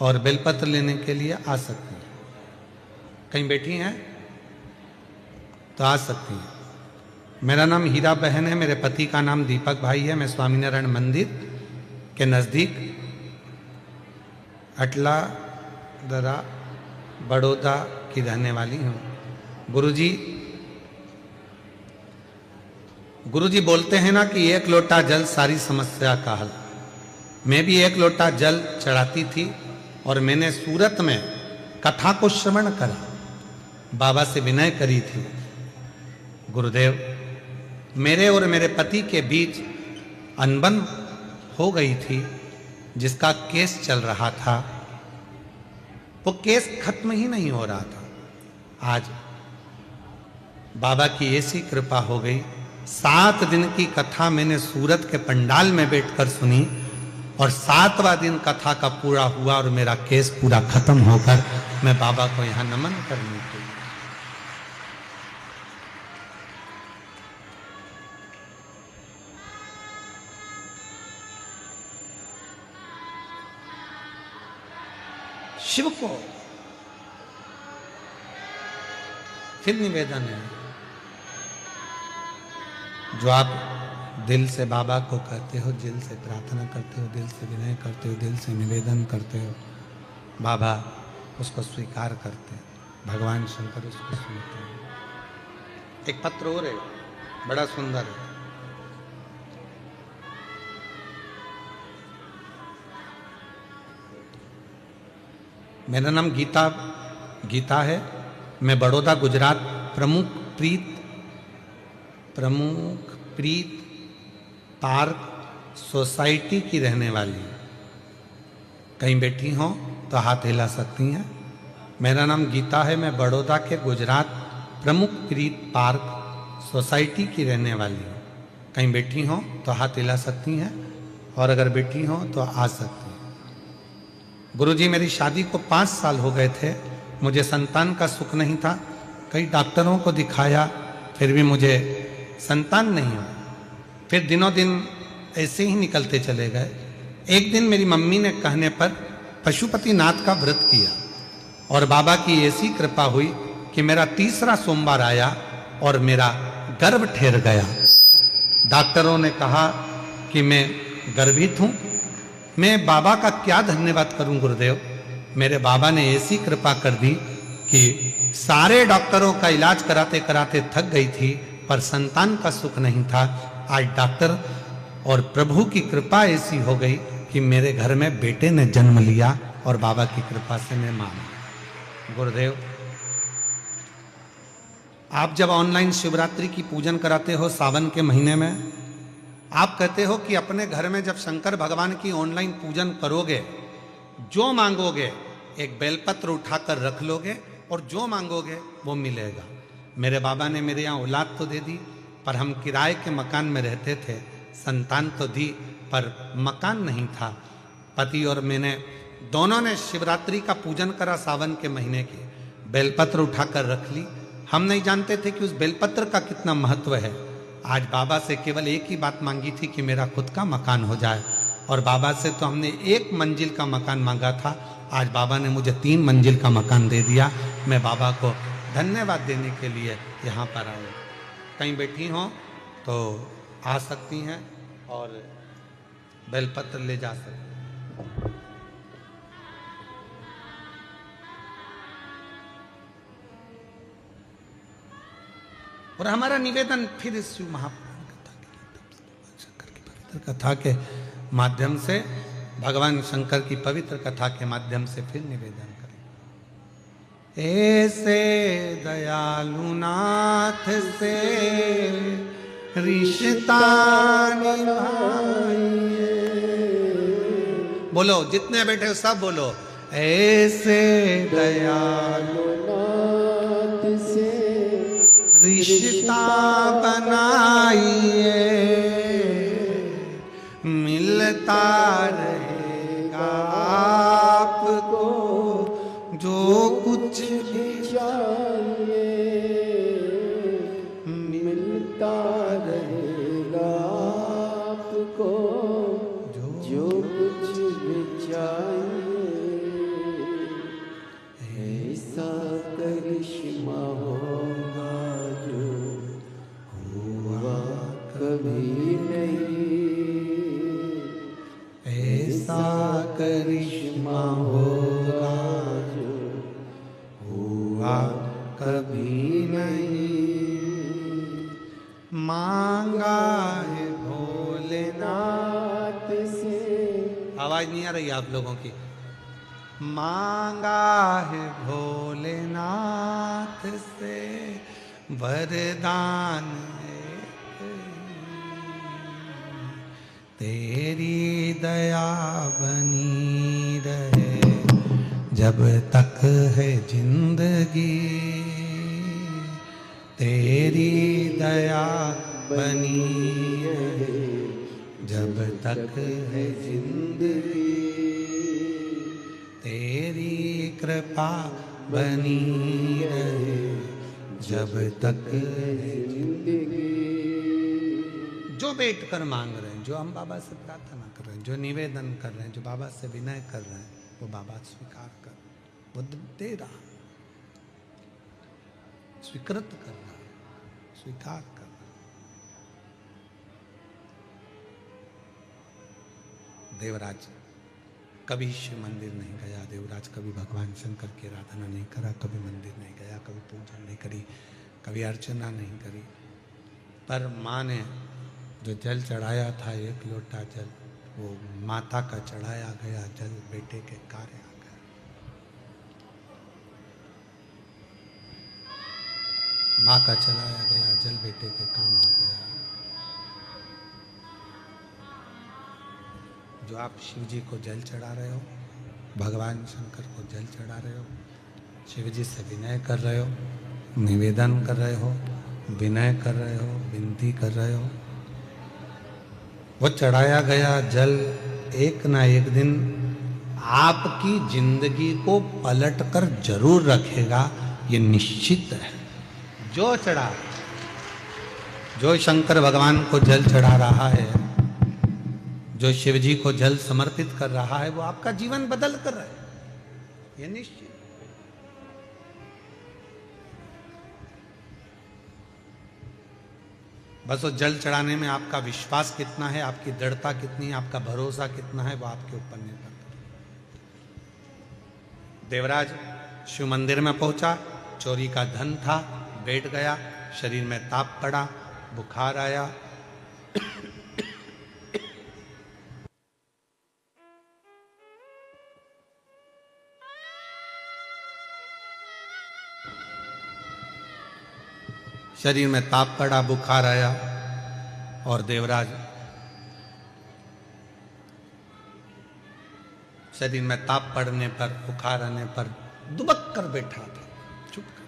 और बेलपत्र लेने के लिए आ सकती हैं। कहीं बैठी हैं तो आ सकती हैं। मेरा नाम हीरा बहन है, मेरे पति का नाम दीपक भाई है। मैं स्वामीनारायण मंदिर के नज़दीक अटलादरा बड़ौदा की रहने वाली हूँ। गुरुजी बोलते हैं ना कि 1 लोटा जल सारी समस्या का हल। मैं भी 1 लोटा जल चढ़ाती थी और मैंने सूरत में कथा को श्रवण करा, बाबा से विनय करी थी, गुरुदेव मेरे और मेरे पति के बीच अनबन हो गई थी, जिसका केस चल रहा था, वो केस खत्म ही नहीं हो रहा था। आज बाबा की ऐसी कृपा हो गई, 7 दिन की कथा मैंने सूरत के पंडाल में बैठकर सुनी और 7वां दिन कथा का पूरा हुआ और मेरा केस पूरा खत्म होकर मैं बाबा को यहां नमन करने के लिए। शिव को फिर निवेदन है, जो आप दिल से बाबा को कहते हो, दिल से प्रार्थना करते हो, दिल से विनय करते हो, दिल से निवेदन करते हो, बाबा उसको स्वीकार करते हैं, भगवान शंकर उसको सुनते हैं। एक पत्र और है, बड़ा सुंदर है। मेरा नाम गीता है। मैं बड़ौदा गुजरात प्रमुख प्रीत पार्क सोसाइटी की रहने वाली हूँ। कहीं बैठी हो तो हाथ हिला सकती हैं। मेरा नाम गीता है। मैं बड़ौदा के गुजरात प्रमुख प्रीत पार्क सोसाइटी की रहने वाली हूँ। कहीं बैठी हो तो हाथ हिला सकती हैं और अगर बैठी हो तो आ सकती हैं। गुरुजी, मेरी शादी को 5 साल हो गए थे। मुझे संतान का सुख नहीं था। कई डॉक्टरों को दिखाया, फिर भी मुझे संतान नहीं हुआ। फिर दिनों दिन ऐसे ही निकलते चले गए। एक दिन मेरी मम्मी ने कहने पर पशुपतिनाथ का व्रत किया और बाबा की ऐसी कृपा हुई कि मेरा 3रा सोमवार आया और मेरा गर्भ ठहर गया। डॉक्टरों ने कहा कि मैं गर्भित हूं। मैं बाबा का क्या धन्यवाद करूं गुरुदेव। मेरे बाबा ने ऐसी कृपा कर दी कि सारे डॉक्टरों का इलाज कराते कराते थक गई थी, पर संतान का सुख नहीं था। आज डॉक्टर और प्रभु की कृपा ऐसी हो गई कि मेरे घर में बेटे ने जन्म लिया और बाबा की कृपा से मैं मां। गुरुदेव, आप जब ऑनलाइन शिवरात्रि की पूजन कराते हो सावन के महीने में, आप कहते हो कि अपने घर में जब शंकर भगवान की ऑनलाइन पूजन करोगे, जो मांगोगे एक बेलपत्र उठाकर रख लोगे और जो मांगोगे वो मिलेगा। मेरे बाबा ने मेरे यहाँ औलाद तो दे दी, पर हम किराए के मकान में रहते थे। संतान तो दी पर मकान नहीं था। पति और मैंने दोनों ने शिवरात्रि का पूजन करा सावन के महीने की। बेलपत्र उठाकर रख ली। हम नहीं जानते थे कि उस बेलपत्र का कितना महत्व है। आज बाबा से केवल एक ही बात मांगी थी कि मेरा खुद का मकान हो जाए, और बाबा से तो हमने 1 मंजिल का मकान मांगा था। आज बाबा ने मुझे 3 मंजिल का मकान दे दिया। मैं बाबा को धन्यवाद देने के लिए यहाँ पर आए। कहीं बैठी हों तो आ सकती हैं और बेलपत्र ले जा सकती हैं। और हमारा निवेदन फिर इस शिव महापुराण कथा के लिए, शंकर की पवित्र कथा के माध्यम से, भगवान शंकर की पवित्र कथा के माध्यम से फिर निवेदन करें। ऐसे दयालु नाथ से रिश्ता निभाइए। बोलो, जितने बैठे हो सब बोलो, ऐसे दयालु नाथ से रिश्ता बनाइए, मिलता रहेगा आपको जो कुछ भी चाहिए, मिलता रहेगा आपको जो कुछ भी चाहिए। ऐसा करिश्मा होगा जो हुआ कभी नहीं, ऐसा करिश्मा होगा जो हुआ कभी नहीं। मांगा है भोलेनाथ से। आवाज नहीं आ रही आप लोगों की। मांगा है भोलेनाथ से वरदान तेरी दया बनी रहे जब तक है जिंदगी, तेरी दया बनी रहे जब तक है जिंदगी, तेरी कृपा बनी रहे जब तक है जिंदगी। जो बैठ कर मांग रहे हैं, जो हम बाबा से प्रार्थना कर रहे हैं, जो निवेदन कर रहे हैं, जो बाबा से विनय कर रहे हैं, वो बाबा स्वीकार कर, वो दे रहा, स्वीकृत कर रहा, स्वीकार कर रहा। देवराज कभी शिव मंदिर नहीं गया, देवराज कभी भगवान शंकर की आराधना नहीं करा, कभी मंदिर नहीं गया, कभी पूजा नहीं करी, कभी अर्चना नहीं करी, पर माँ ने जो जल चढ़ाया था, एक लोटा जल, वो माता का चढ़ाया गया जल बेटे के कार्य आ गया। माँ का चढ़ाया गया जल बेटे के काम आ गया। जो आप शिव जी को जल चढ़ा रहे हो, भगवान शंकर को जल चढ़ा रहे हो, शिव जी से विनय कर रहे हो, निवेदन कर रहे हो, विनय कर रहे हो, विनती कर रहे हो, वो चढ़ाया गया जल एक ना एक दिन आपकी जिंदगी को पलट कर जरूर रखेगा, ये निश्चित है। जो चढ़ा, जो शंकर भगवान को जल चढ़ा रहा है, जो शिव जी को जल समर्पित कर रहा है, वो आपका जीवन बदल कर रहा है, ये निश्चित। बस वो जल चढ़ाने में आपका विश्वास कितना है, आपकी दृढ़ता कितनी है, आपका भरोसा कितना है, वो आपके ऊपर निर्भर करता है। देवराज शिव मंदिर में पहुंचा, चोरी का धन था, बैठ गया, शरीर में ताप पड़ा, बुखार आया, शरीर में ताप पड़ा, बुखार आया, और देवराज शरीर में ताप पड़ने पर, बुखार आने पर दुबक कर बैठा था, चुप कर।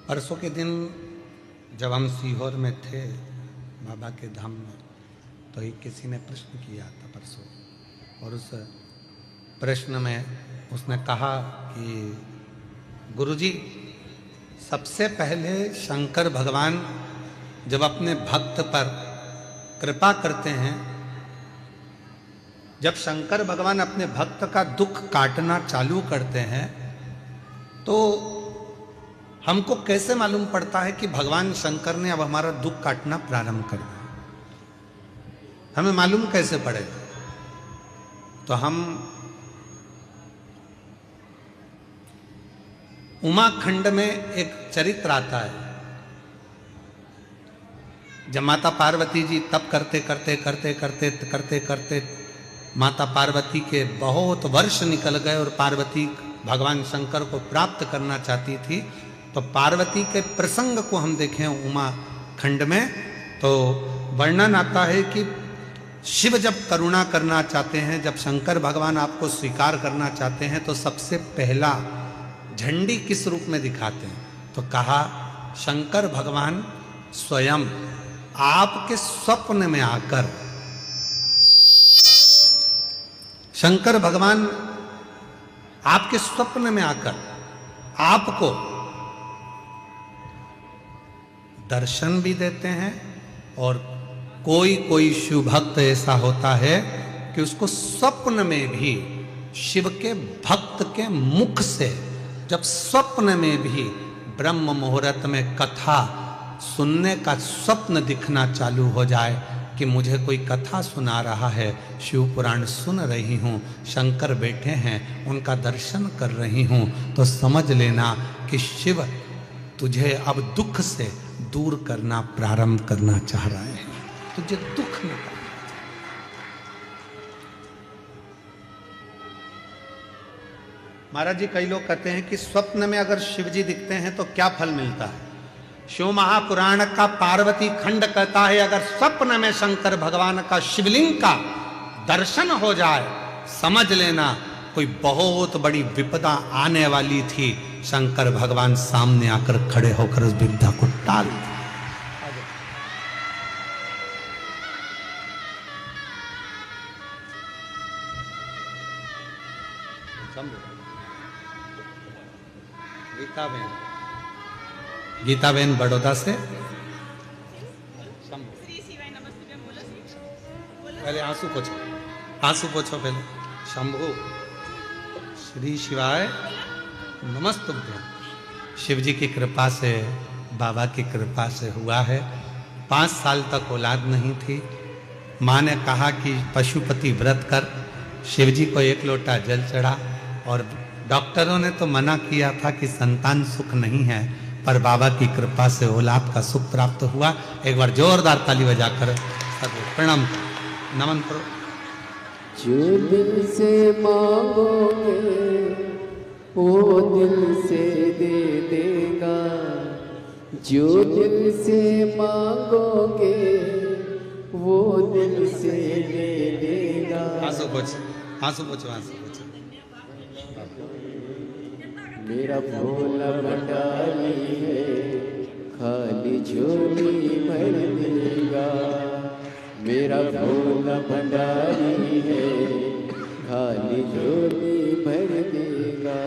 परसों के दिन जब हम सीहोर में थे बाबा के धाम में, तो एक किसी ने प्रश्न किया था परसों, और उस प्रश्न में उसने कहा कि गुरुजी, सबसे पहले शंकर भगवान जब अपने भक्त पर कृपा करते हैं, जब शंकर भगवान अपने भक्त का दुख काटना चालू करते हैं, तो हमको कैसे मालूम पड़ता है कि भगवान शंकर ने अब हमारा दुख काटना प्रारंभ कर दिया? हमें मालूम कैसे पड़ेगा? तो हम उमाखंड में एक चरित्र आता है, जब माता पार्वती जी तप करते करते करते करते करते करते माता पार्वती के बहुत वर्ष निकल गए और पार्वती भगवान शंकर को प्राप्त करना चाहती थी, तो पार्वती के प्रसंग को हम देखें उमाखंड में, तो वर्णन आता है कि शिव जब करुणा करना चाहते हैं, जब शंकर भगवान आपको स्वीकार करना चाहते हैं, तो सबसे पहला झंडी किस रूप में दिखाते हैं? तो कहा शंकर भगवान स्वयं आपके स्वप्न में आकर, शंकर भगवान आपके स्वप्न में आकर आपको दर्शन भी देते हैं, और कोई कोई शिव भक्त ऐसा होता है कि उसको स्वप्न में भी शिव के भक्त के मुख से, जब स्वप्न में भी ब्रह्म मुहूर्त में कथा सुनने का स्वप्न दिखना चालू हो जाए कि मुझे कोई कथा सुना रहा है, शिव पुराण सुन रही हूँ, शंकर बैठे हैं, उनका दर्शन कर रही हूँ, तो समझ लेना कि शिव तुझे अब दुख से दूर करना प्रारंभ करना चाह रहा है, तुझे दुख में। महाराज जी, कई लोग कहते हैं कि स्वप्न में अगर शिव जी दिखते हैं तो क्या फल मिलता है? शिव महापुराण का पार्वती खंड कहता है अगर स्वप्न में शंकर भगवान का शिवलिंग का दर्शन हो जाए, समझ लेना कोई बहुत बड़ी विपदा आने वाली थी। शंकर भगवान सामने आकर खड़े होकर उस विपदा को टाल दिया। गीताबेन बड़ौदा से पहले आंसू पोछो पहले। शंभु श्री शिवाय नमस्तुभ्यं। शिव जी की कृपा से, बाबा की कृपा से हुआ है। 5 साल तक औलाद नहीं थी। माँ ने कहा कि पशुपति व्रत कर। शिव जी को 1 लोटा जल चढ़ा और डॉक्टरों ने तो मना किया था कि संतान सुख नहीं है, पर बाबा की कृपा से औलाद का सुख प्राप्त हुआ। एक बार जोरदार ताली बजाकर प्रणाम नमन करो। जो दिल से मांगोगे वो दिल से दे देगा, जो दिल से मांगोगे वो दिल से दे देगा। आंसू पोछो। मेरा भोला भंडारी है, खाली झोली भर देगा। मेरा भोला भंडारी है, खाली झोली भर देगा।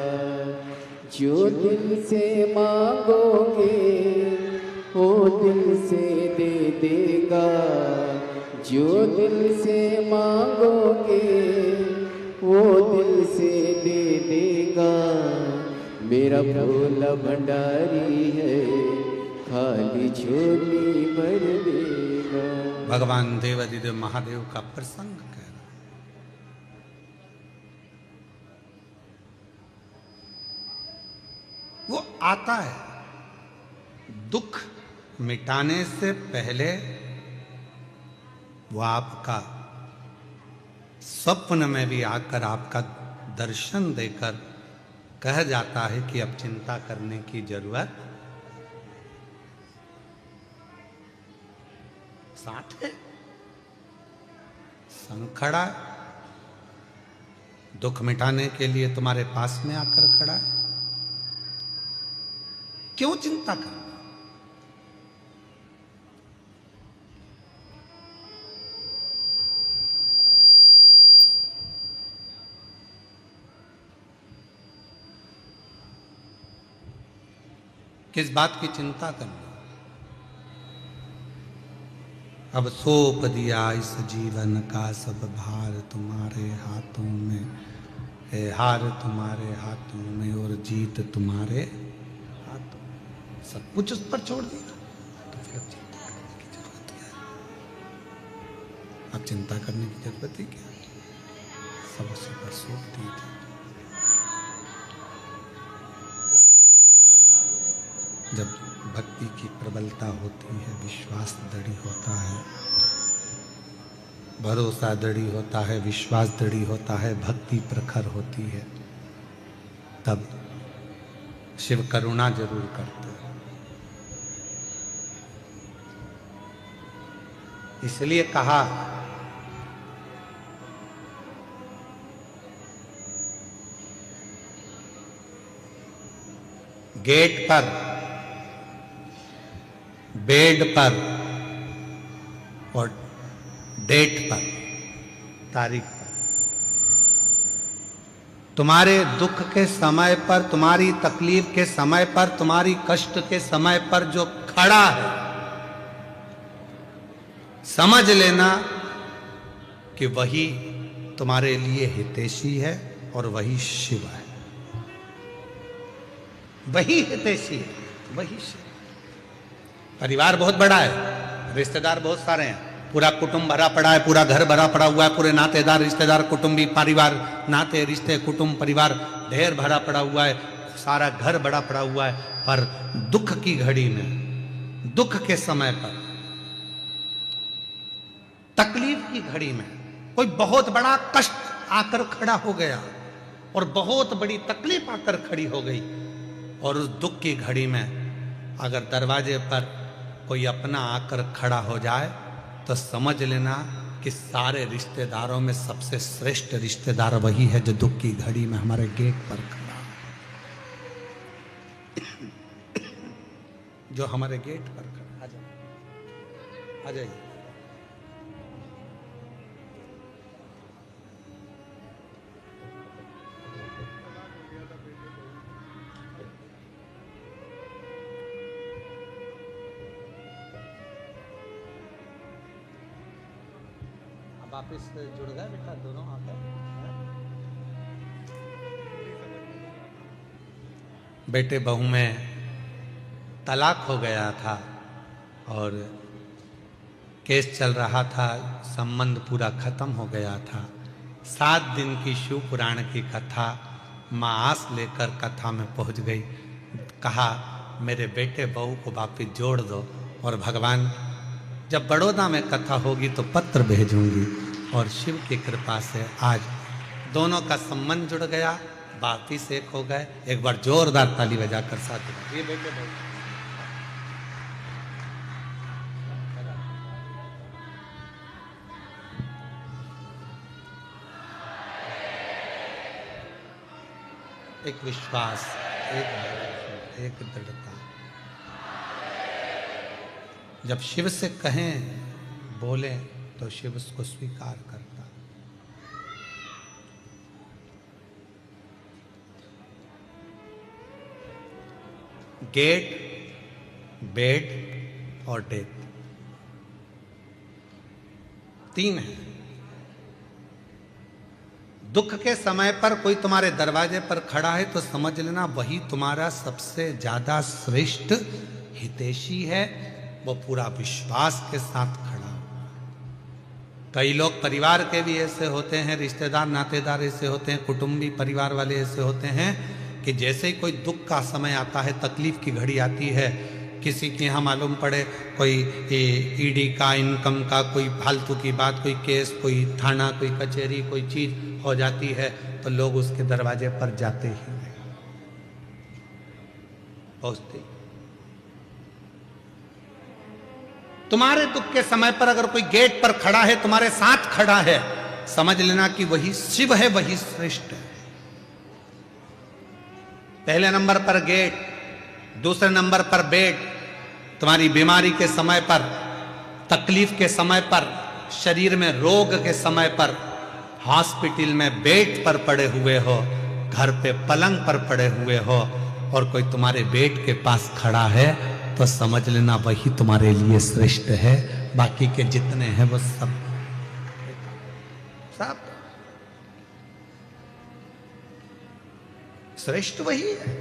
जो दिल से मांगोगे वो दिल से दे देगा, जो दिल से मांगोगे वो दिल से दे देगा। मेरा भोला भंडारी है, खाली झोली भर देगा। भगवान देवादिदेव महादेव का प्रसंग कह रहा। वो आता है दुख मिटाने से पहले, वो आपका स्वप्न में भी आकर आपका दर्शन देकर कह जाता है कि अब चिंता करने की जरूरत साथ है, संग खड़ा है, दुख मिटाने के लिए तुम्हारे पास में आकर खड़ा है। क्यों चिंता करना? किस बात की चिंता करना? अब सौंप दिया इस जीवन का सब भार तुम्हारे हाथों में है, हार तुम्हारे हाथों में और जीत तुम्हारे हाथों में। सब कुछ उस पर छोड़ दिया तो फिर अब चिंता करने की जरूरत है क्या? सब उसी पर सौंप दी थी। जब भक्ति की प्रबलता होती है, विश्वास दृढ़ होता है, भरोसा दृढ़ होता है, विश्वास दृढ़ होता है, भक्ति प्रखर होती है, तब शिव करुणा जरूर करते हैं। इसलिए कहा गेट पर, बेड पर और डेट पर, तारीख पर, तुम्हारे दुख के समय पर, तुम्हारी तकलीफ के समय पर, तुम्हारी कष्ट के समय पर जो खड़ा है, समझ लेना कि वही तुम्हारे लिए हितैषी है और वही शिव है। वही हितैषी है, वही शिव। परिवार बहुत बड़ा है, रिश्तेदार बहुत सारे हैं, पूरा कुटुंब भरा पड़ा है, पूरा घर भरा पड़ा हुआ है, पूरे नातेदार रिश्तेदार कुटुंबी परिवार, नाते रिश्ते कुटुंब परिवार ढेर भरा पड़ा हुआ है, सारा घर बड़ा पड़ा हुआ है। पर दुख की घड़ी में, दुख के समय पर, तकलीफ की घड़ी में कोई बहुत बड़ा कष्ट आकर खड़ा हो गया और बहुत बड़ी तकलीफ आकर खड़ी हो गई, और उस दुख की घड़ी में अगर दरवाजे पर कोई अपना आकर खड़ा हो जाए तो समझ लेना कि सारे रिश्तेदारों में सबसे श्रेष्ठ रिश्तेदार वही है जो दुख की घड़ी में हमारे गेट पर खड़ा है, जो हमारे गेट पर खड़ा। आ जाइए। वापिस जुड़ गए बेटा दोनों आकर। बेटे बहू में तलाक हो गया था और केस चल रहा था, संबंध पूरा खत्म हो गया था। 7 दिन की शिव पुराण की कथा माँ आस लेकर कथा में पहुंच गई। कहा मेरे बेटे बहू को वापिस जोड़ दो, और भगवान जब बड़ौदा में कथा होगी तो पत्र भेजूंगी। और शिव की कृपा से आज दोनों का संबंध जुड़ गया, वापिस एक हो गए। एक बार जोरदार ताली बजाकर साथ ये बेटे बहू। एक विश्वास, एक दृढ़ता। जब शिव से कहें बोले तो शिव उसको स्वीकार करता। गेट, बेड और डेथ 3 है। दुख के समय पर कोई तुम्हारे दरवाजे पर खड़ा है तो समझ लेना वही तुम्हारा सबसे ज्यादा श्रेष्ठ हितैषी है, वो पूरा विश्वास के साथ खड़ा। कई लोग परिवार के भी ऐसे होते हैं, रिश्तेदार नातेदार ऐसे होते हैं, कुटुंबी परिवार वाले ऐसे होते हैं कि जैसे ही कोई दुख का समय आता है, तकलीफ की घड़ी आती है, किसी के यहाँ मालूम पड़े कोई ईडी का, इनकम का कोई फालतू की बात, कोई केस, कोई थाना, कोई कचहरी, कोई चीज हो जाती है तो लोग उसके दरवाजे पर जाते ही नहीं, पहुंचते। तुम्हारे दुख के समय पर अगर कोई गेट पर खड़ा है, तुम्हारे साथ खड़ा है, समझ लेना कि वही शिव है, वही श्रेष्ठ है। पहले नंबर पर गेट, दूसरे नंबर पर बेड। तुम्हारी बीमारी के समय पर, तकलीफ के समय पर, शरीर में रोग के समय पर, हॉस्पिटल में बेड पर पड़े हुए हो, घर पे पलंग पर पड़े हुए हो और कोई तुम्हारे बेड के पास खड़ा है तो समझ लेना वही तुम्हारे लिए श्रेष्ठ है। बाकी के जितने हैं वो सब श्रेष्ठ वही है।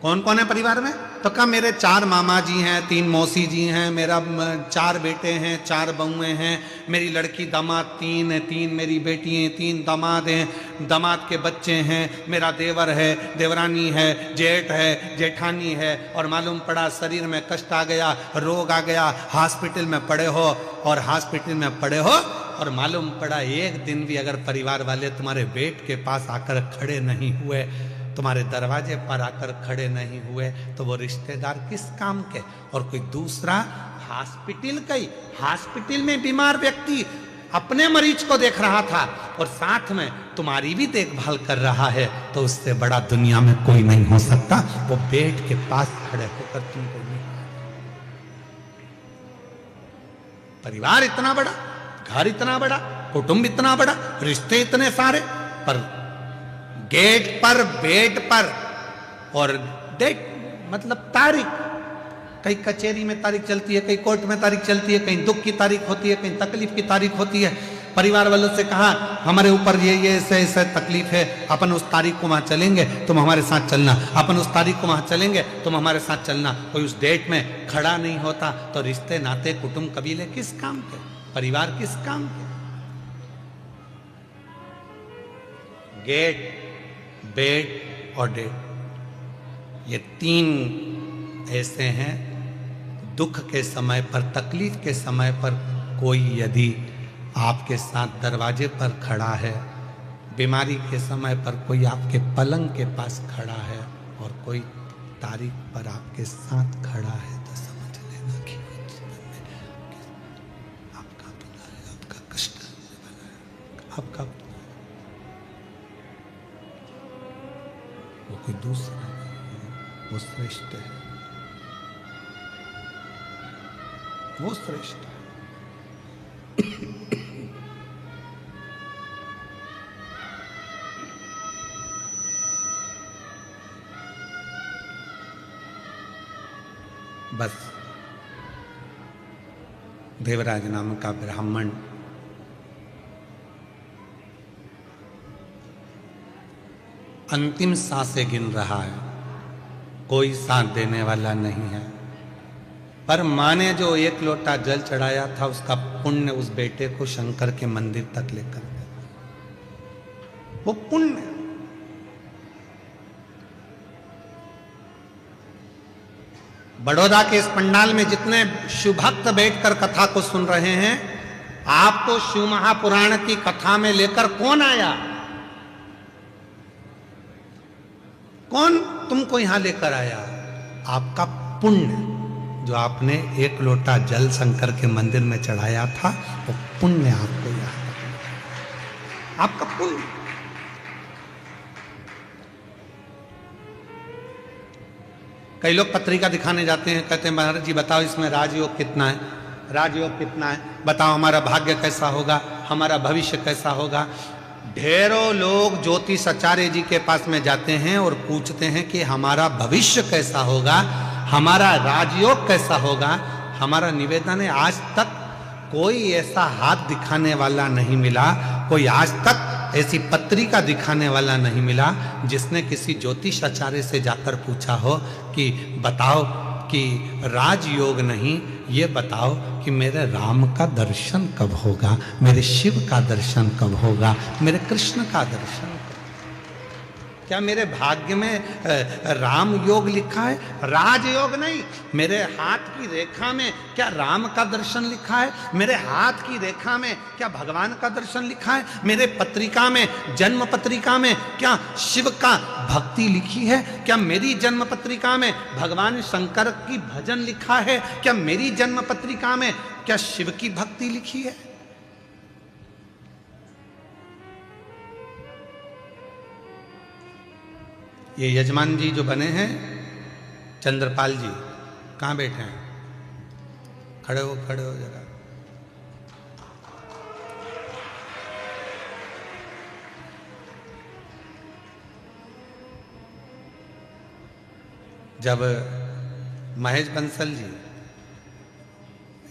कौन कौन है परिवार में? तो कहा मेरे 4 मामा जी हैं, 3 मौसी जी हैं, मेरा 4 बेटे हैं, 4 बहुएं हैं, मेरी लड़की दामाद 3 है, 3 मेरी बेटियां, 3 दामाद हैं, दामाद के बच्चे हैं, मेरा देवर है, देवरानी है, जेठ है, जेठानी है, और मालूम पड़ा शरीर में कष्ट आ गया, रोग आ गया, हॉस्पिटल में पड़े हो, और हॉस्पिटल में पड़े हो और मालूम पड़ा एक दिन भी अगर परिवार वाले तुम्हारे बेड के पास आकर खड़े नहीं हुए, तुम्हारे दरवाजे पर आकर खड़े नहीं हुए, तो वो रिश्तेदार किस काम के? और कोई दूसरा हॉस्पिटल में बीमार व्यक्ति अपने मरीज को देख रहा था और साथ में तुम्हारी भी देखभाल कर रहा है, तो उससे बड़ा दुनिया में कोई नहीं हो सकता। वो बेड के पास खड़े होकर तुमको नहीं। परिवार इतना बड़ा, घर इतना बड़ा, कुटुंब इतना बड़ा, रिश्ते इतने सारे, पर गेट पर, बेड पर और डेट मतलब तारीख, कहीं कचहरी में तारीख चलती है, कहीं कोर्ट में तारीख चलती है, कहीं दुख की तारीख होती है, कहीं तकलीफ की तारीख होती है। परिवार वालों से कहा हमारे ऊपर ये ऐसे तकलीफ है, अपन उस तारीख को वहां चलेंगे, तुम हमारे साथ चलना, अपन उस तारीख को वहां चलेंगे, तुम हमारे साथ चलना। कोई उस डेट में खड़ा नहीं होता तो रिश्ते नाते कुटुंब कबीले किस काम के, परिवार किस काम के? गेट, बेड और डेट, ये 3 ऐसे हैं। दुख के समय पर, तकलीफ के समय पर कोई यदि आपके साथ दरवाजे पर खड़ा है, बीमारी के समय पर कोई आपके पलंग के पास खड़ा है, और कोई तारीख पर आपके साथ खड़ा है तो समझ लेना कि आपका भला है, आपका कष्ट आपका, वो कोई दूसरा नहीं है, वो श्रेष्ठ है, वो श्रेष्ठ है। बस देवराज नाम का ब्राह्मण अंतिम सांसें गिन रहा है, कोई साथ देने वाला नहीं है, पर माँ ने जो 1 लोटा जल चढ़ाया था उसका पुण्य उस बेटे को शंकर के मंदिर तक लेकर गया। वो पुण्य बड़ौदा के इस पंडाल में जितने शिव भक्त बैठकर कथा को सुन रहे हैं, आपको शिव महापुराण की कथा में लेकर कौन आया? कौन तुमको यहां लेकर आया? आपका पुण्य, जो आपने 1 लोटा जल शंकर के मंदिर में चढ़ाया था, वो पुण्य आपको याद, आपका पुण्य। कई लोग पत्रिका दिखाने जाते हैं, कहते हैं महाराज जी बताओ इसमें राजयोग कितना है, राजयोग कितना है, बताओ हमारा भाग्य कैसा होगा, हमारा भविष्य कैसा होगा। ढेरों लोग ज्योतिष आचार्य जी के पास में जाते हैं और पूछते हैं कि हमारा भविष्य कैसा होगा, हमारा राजयोग कैसा होगा। हमारा निवेदन है, आज तक कोई ऐसा हाथ दिखाने वाला नहीं मिला, कोई आज तक ऐसी पत्रिका दिखाने वाला नहीं मिला जिसने किसी ज्योतिष आचार्य से जाकर पूछा हो कि बताओ कि राजयोग नहीं, ये बताओ कि मेरे राम का दर्शन कब होगा, मेरे शिव का दर्शन कब होगा, मेरे कृष्ण का दर्शन कब? क्या मेरे भाग्य में राम योग लिखा है? राजयोग नहीं। मेरे हाथ की रेखा में क्या राम का दर्शन लिखा है? मेरे हाथ की रेखा में क्या भगवान का दर्शन लिखा है? मेरे पत्रिका में, जन्म पत्रिका में क्या शिव का भक्ति लिखी है? क्या मेरी जन्म पत्रिका में भगवान शंकर की भजन लिखा है? क्या मेरी जन्म पत्रिका में क्या शिव की भक्ति लिखी है? ये यजमान जी जो बने हैं, चंद्रपाल जी, कहाँ बैठे हैं? खड़े हो जरा। जब महेश बंसल जी,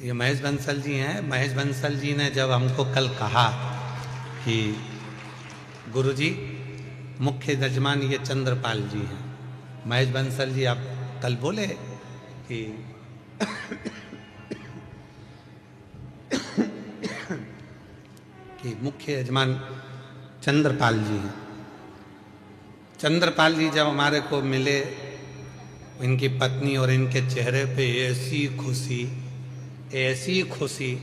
ये महेश बंसल जी हैं, महेश बंसल जी ने जब हमको कल कहा कि गुरुजी मुख्य यजमान ये चंद्रपाल जी हैं, महेश बंसल जी आप कल बोले कि कि मुख्य यजमान चंद्रपाल जी हैं। चंद्रपाल जी जब हमारे को मिले, इनकी पत्नी और इनके चेहरे पे ऐसी खुशी, ऐसी खुशी,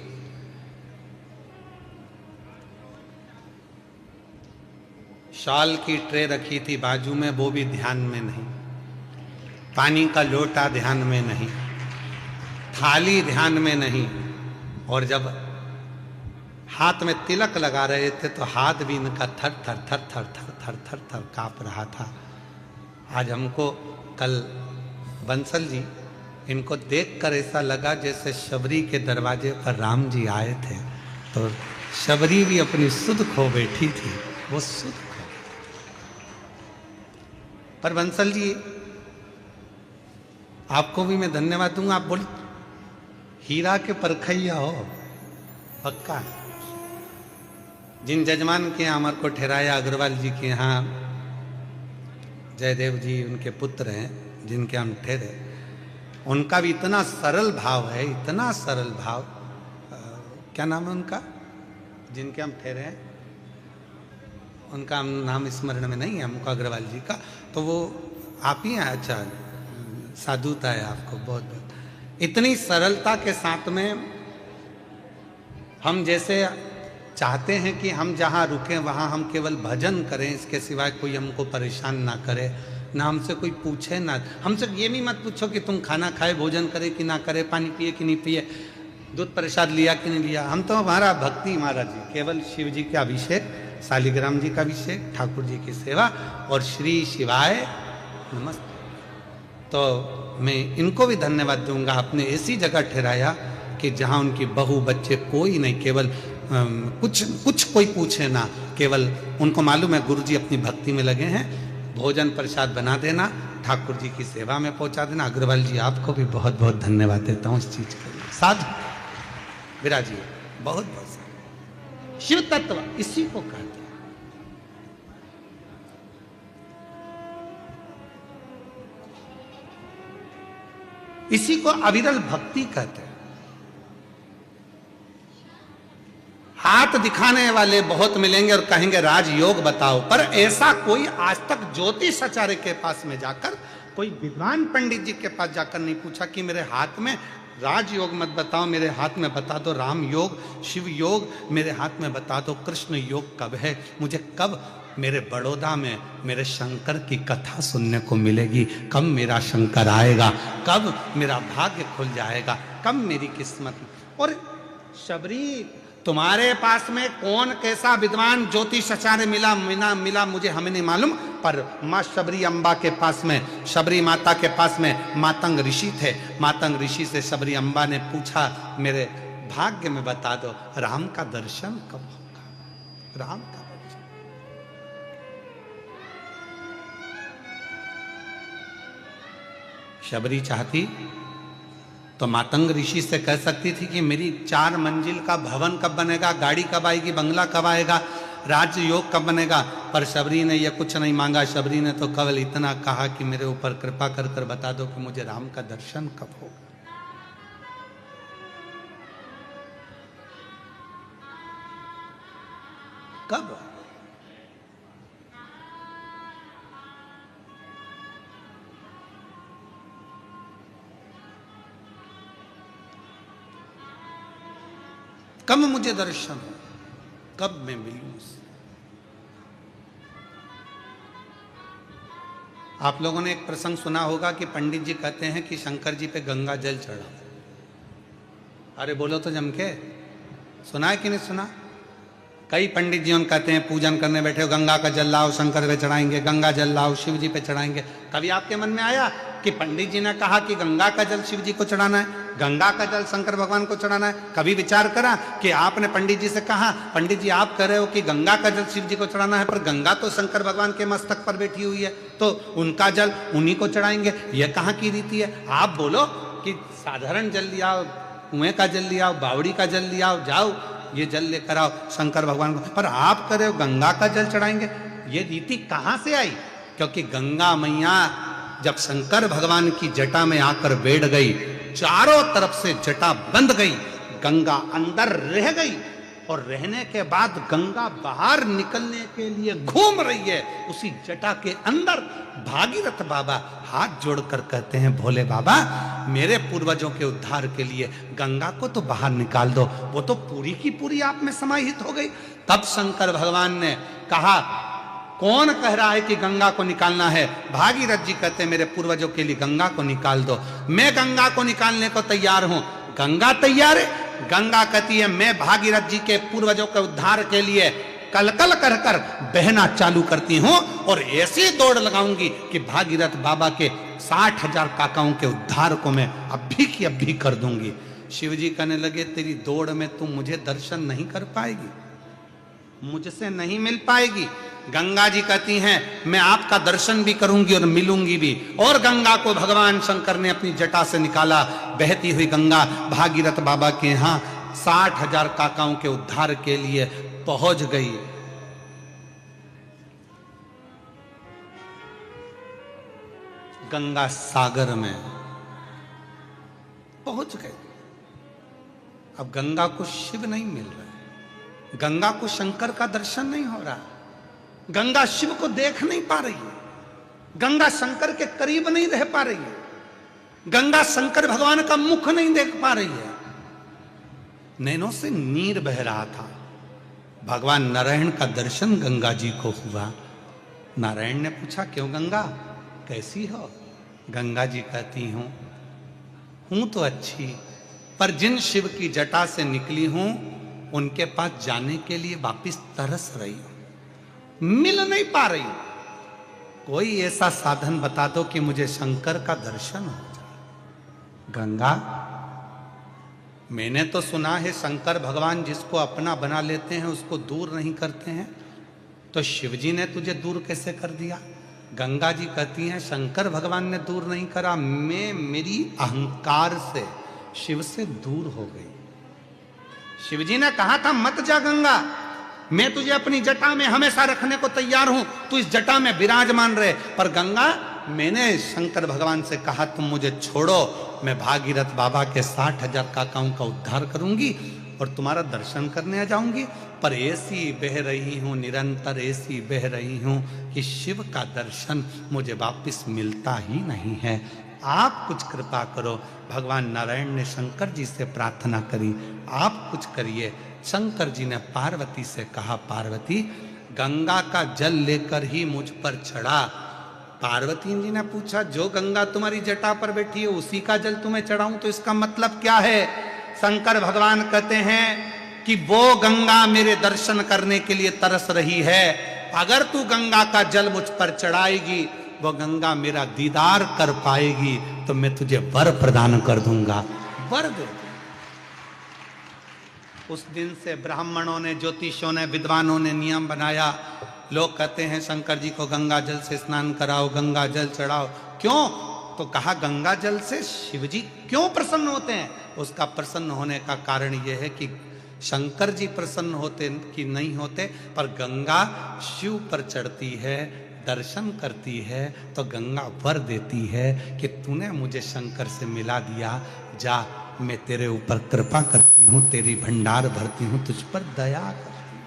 शॉल की ट्रे रखी थी बाजू में, वो भी ध्यान में नहीं, पानी का लोटा ध्यान में नहीं, थाली ध्यान में नहीं, और जब हाथ में तिलक लगा रहे थे तो हाथ भी इनका थर थर थर थर थर थर थर थर काँप रहा था। आज हमको कल बंसल जी, इनको देखकर ऐसा लगा जैसे शबरी के दरवाजे पर राम जी आए थे, तो शबरी भी अपनी सुध खो बैठी थी, वो सुध खो। पर बंसल जी आपको भी मैं धन्यवाद दूंगा, आप बोल हीरा के परखैया हो, पक्का। जिन जजमान के यहाँ हमारे को ठहराया, अग्रवाल जी के यहाँ, जयदेव जी उनके पुत्र हैं जिनके हम ठहरे, उनका भी इतना सरल भाव है, इतना सरल भाव। क्या नाम है उनका जिनके हम ठहरे हैं? उनका नाम स्मरण में नहीं है हमको, अग्रवाल जी का। तो वो आप ही हैं? अच्छा, साधुता है आपको, बहुत बहुत। इतनी सरलता के साथ में हम जैसे चाहते हैं कि हम जहाँ रुकें वहाँ हम केवल भजन करें, इसके सिवाय कोई हमको परेशान ना करे, ना हमसे कोई पूछे ना हमसे ये भी मत पूछो कि तुम खाना खाए, भोजन करे कि ना करे, पानी पिए कि नहीं पिए, दूध प्रसाद लिया कि नहीं लिया। हम तो हमारा भक्ति महाराज जी केवल शिव जी का अभिषेक, शालिग्राम जी का अभिषेक, ठाकुर जी की सेवा और श्री शिवाय नमस्ते। तो मैं इनको भी धन्यवाद दूंगा, आपने ऐसी जगह ठहराया कि जहां उनकी बहू बच्चे कोई नहीं, केवल कुछ कोई पूछे ना, केवल उनको मालूम है गुरु जी अपनी भक्ति में लगे हैं, भोजन प्रसाद बना देना, ठाकुर जी की सेवा में पहुंचा देना। अग्रवाल जी आपको भी बहुत बहुत धन्यवाद देता हूँ इस चीज के लिए। साधु विराजिए, बहुत बहुत शिव तत्व इसी को कहते हैं। इसी को अविरल भक्ति कहते हैं। हाथ दिखाने वाले बहुत मिलेंगे और कहेंगे राजयोग बताओ, पर ऐसा कोई आज तक ज्योतिषाचार्य के पास में जाकर, कोई विद्वान पंडित जी के पास जाकर नहीं पूछा कि मेरे हाथ में राजयोग मत बताओ, मेरे हाथ में बता दो राम योग, शिव योग, मेरे हाथ में बता दो कृष्ण योग कब है, मुझे कब मेरे बड़ौदा में मेरे शंकर की कथा सुनने को मिलेगी, कब मेरा शंकर आएगा, कब मेरा भाग्य खुल जाएगा, कब मेरी किस्मत। और शबरी तुम्हारे पास में कौन कैसा विद्वान ज्योतिषाचार्य मिला मुझे हमें नहीं मालूम, पर माँ शबरी अम्बा के पास में, शबरी माता के पास में मातंग ऋषि थे। मातंग ऋषि से शबरी अम्बा ने पूछा मेरे भाग्य में बता दो राम का दर्शन कब होगा, राम का दर्शन। शबरी चाहती तो मातंग ऋषि से कह सकती थी कि मेरी 4 मंजिल का भवन कब बनेगा, गाड़ी कब आएगी, बंगला कब आएगा, राज्य योग कब बनेगा, पर शबरी ने यह कुछ नहीं मांगा। शबरी ने तो केवल इतना कहा कि मेरे ऊपर कृपा कर कर बता दो कि मुझे राम का दर्शन कब होगा। कब? कब मुझे दर्शन हो, कब मैं मिलूं उससे। आप लोगों ने एक प्रसंग सुना होगा कि पंडित जी कहते हैं कि शंकर जी पे गंगा जल चढ़ा। अरे बोलो तो जम के, सुना है कि नहीं सुना? कई पंडित जी कहते हैं पूजन करने बैठे हो गंगा का जल लाओ शंकर पे चढ़ाएंगे, गंगा जल लाओ शिव जी पे चढ़ाएंगे। कभी आपके मन में आया कि पंडित जी ने कहा कि गंगा का जल शिव जी को चढ़ाना है, गंगा का जल शंकर भगवान को चढ़ाना है? कभी विचार करा कि आपने पंडित जी से कहा पंडित जी आप कह रहे हो कि गंगा का जल शिव जी को चढ़ाना है, पर गंगा तो शंकर भगवान के मस्तक पर बैठी हुई है, तो उनका जल उन्हीं को चढ़ाएंगे, यह कहाँ की रीति है? आप बोलो कि साधारण जल लिया, कुएं का जल लिया, बावड़ी का जल लिया, जाओ ये जल लेकर आओ शंकर भगवान को, पर आप कह रहे हो गंगा का जल चढ़ाएंगे। ये रीति कहां से आई? क्योंकि गंगा मैया जब शंकर भगवान की जटा में आकर बैठ गई, चारों तरफ से जटा बंद गई, गंगा अंदर रह गई, और रहने के बाद गंगा बाहर निकलने के लिए घूम रही है उसी जटा के अंदर। भागीरथ बाबा हाथ जोड़कर कहते हैं भोले बाबा मेरे पूर्वजों के उद्धार के लिए गंगा को तो बाहर निकाल दो, वो तो पूरी की पूरी आप में समाहित हो गई। तब शंकर भगवान ने कहा कौन कह रहा है कि गंगा को निकालना है? भागीरथ जी कहते हैं मेरे पूर्वजों के लिए गंगा को निकाल दो, मैं गंगा को निकालने को तैयार हूं। गंगा तैयार है? गंगा कहती है मैं भागीरथ जी के पूर्वजों के उद्धार के लिए कलकल कर कर बहना चालू करती हूं और ऐसी दौड़ लगाऊंगी कि भागीरथ बाबा के 60,000 काकाओं के उद्धार को मैं अभी की अभी कर दूंगी। शिव जी कहने लगे तेरी दौड़ में तुम मुझे दर्शन नहीं कर पाएगी, मुझसे नहीं मिल पाएगी। गंगा जी कहती हैं मैं आपका दर्शन भी करूंगी और मिलूंगी भी। और गंगा को भगवान शंकर ने अपनी जटा से निकाला। बहती हुई गंगा भागीरथ बाबा के यहां 60,000 काकाओं के उद्धार के लिए पहुंच गई। गंगा सागर में पहुंच गए। अब गंगा को शिव नहीं मिल रहा है, गंगा को शंकर का दर्शन नहीं हो रहा, गंगा शिव को देख नहीं पा रही है, गंगा शंकर के करीब नहीं रह पा रही है, गंगा शंकर भगवान का मुख नहीं देख पा रही है। नैनों से नीर बह रहा था। भगवान नारायण का दर्शन गंगा जी को हुआ। नारायण ने पूछा क्यों गंगा कैसी हो? गंगा जी कहती हूं तो अच्छी, पर जिन शिव की जटा से निकली हूं उनके पास जाने के लिए वापिस तरस रही हूं, मिल नहीं पा रही हूं। कोई ऐसा साधन बता दो कि मुझे शंकर का दर्शन हो जाए। गंगा, मैंने तो सुना है शंकर भगवान जिसको अपना बना लेते हैं उसको दूर नहीं करते हैं, तो शिवजी ने तुझे दूर कैसे कर दिया? गंगा जी कहती हैं शंकर भगवान ने दूर नहीं करा, मैं मेरी अहंकार से शिव से दूर हो गई। शिवजी ने कहा था मत जा गंगा, मैं तुझे अपनी जटा में हमेशा रखने को तैयार हूं, तू इस जटा में विराजमान रहे। पर गंगा, मैंने शंकर भगवान से कहा तुम मुझे छोड़ो, मैं भागीरथ बाबा के 60,000 काकाओं का उद्धार करूंगी और तुम्हारा दर्शन करने आ जाऊंगी। पर ऐसी बह रही हूं, निरंतर ऐसी बह रही हूं कि शिव का दर्शन मुझे वापस मिलता ही नहीं है। आप कुछ कृपा करो। भगवान नारायण ने शंकर जी से प्रार्थना करी, आप कुछ करिए। शंकर जी ने पार्वती से कहा, पार्वती गंगा का जल लेकर ही मुझ पर चढ़ा। पार्वती जी ने पूछा, जो गंगा तुम्हारी जटा पर बैठी है उसी का जल तुम्हें चढ़ाऊं तो इसका मतलब क्या है? शंकर भगवान कहते हैं कि वो गंगा मेरे दर्शन करने के लिए तरस रही है। अगर तू गंगा का जल मुझ पर चढ़ाएगी, वो गंगा मेरा दीदार कर पाएगी तो मैं तुझे वर प्रदान कर दूंगा। वर दे। उस दिन से ब्राह्मणों ने, ज्योतिषों ने, विद्वानों ने नियम बनाया। लोग कहते हैं शंकर जी को गंगा जल से स्नान कराओ, गंगा जल चढ़ाओ। क्यों? तो कहा गंगा जल से शिव जी क्यों प्रसन्न होते हैं? उसका प्रसन्न होने का कारण यह है कि शंकर जी प्रसन्न होते कि नहीं होते, पर गंगा शिव पर चढ़ती है, दर्शन करती है तो गंगा वर देती है कि तूने मुझे शंकर से मिला दिया, जा मैं तेरे ऊपर कृपा करती हूं, तेरी भंडार भरती हूं, तुझ पर दया करती हूं।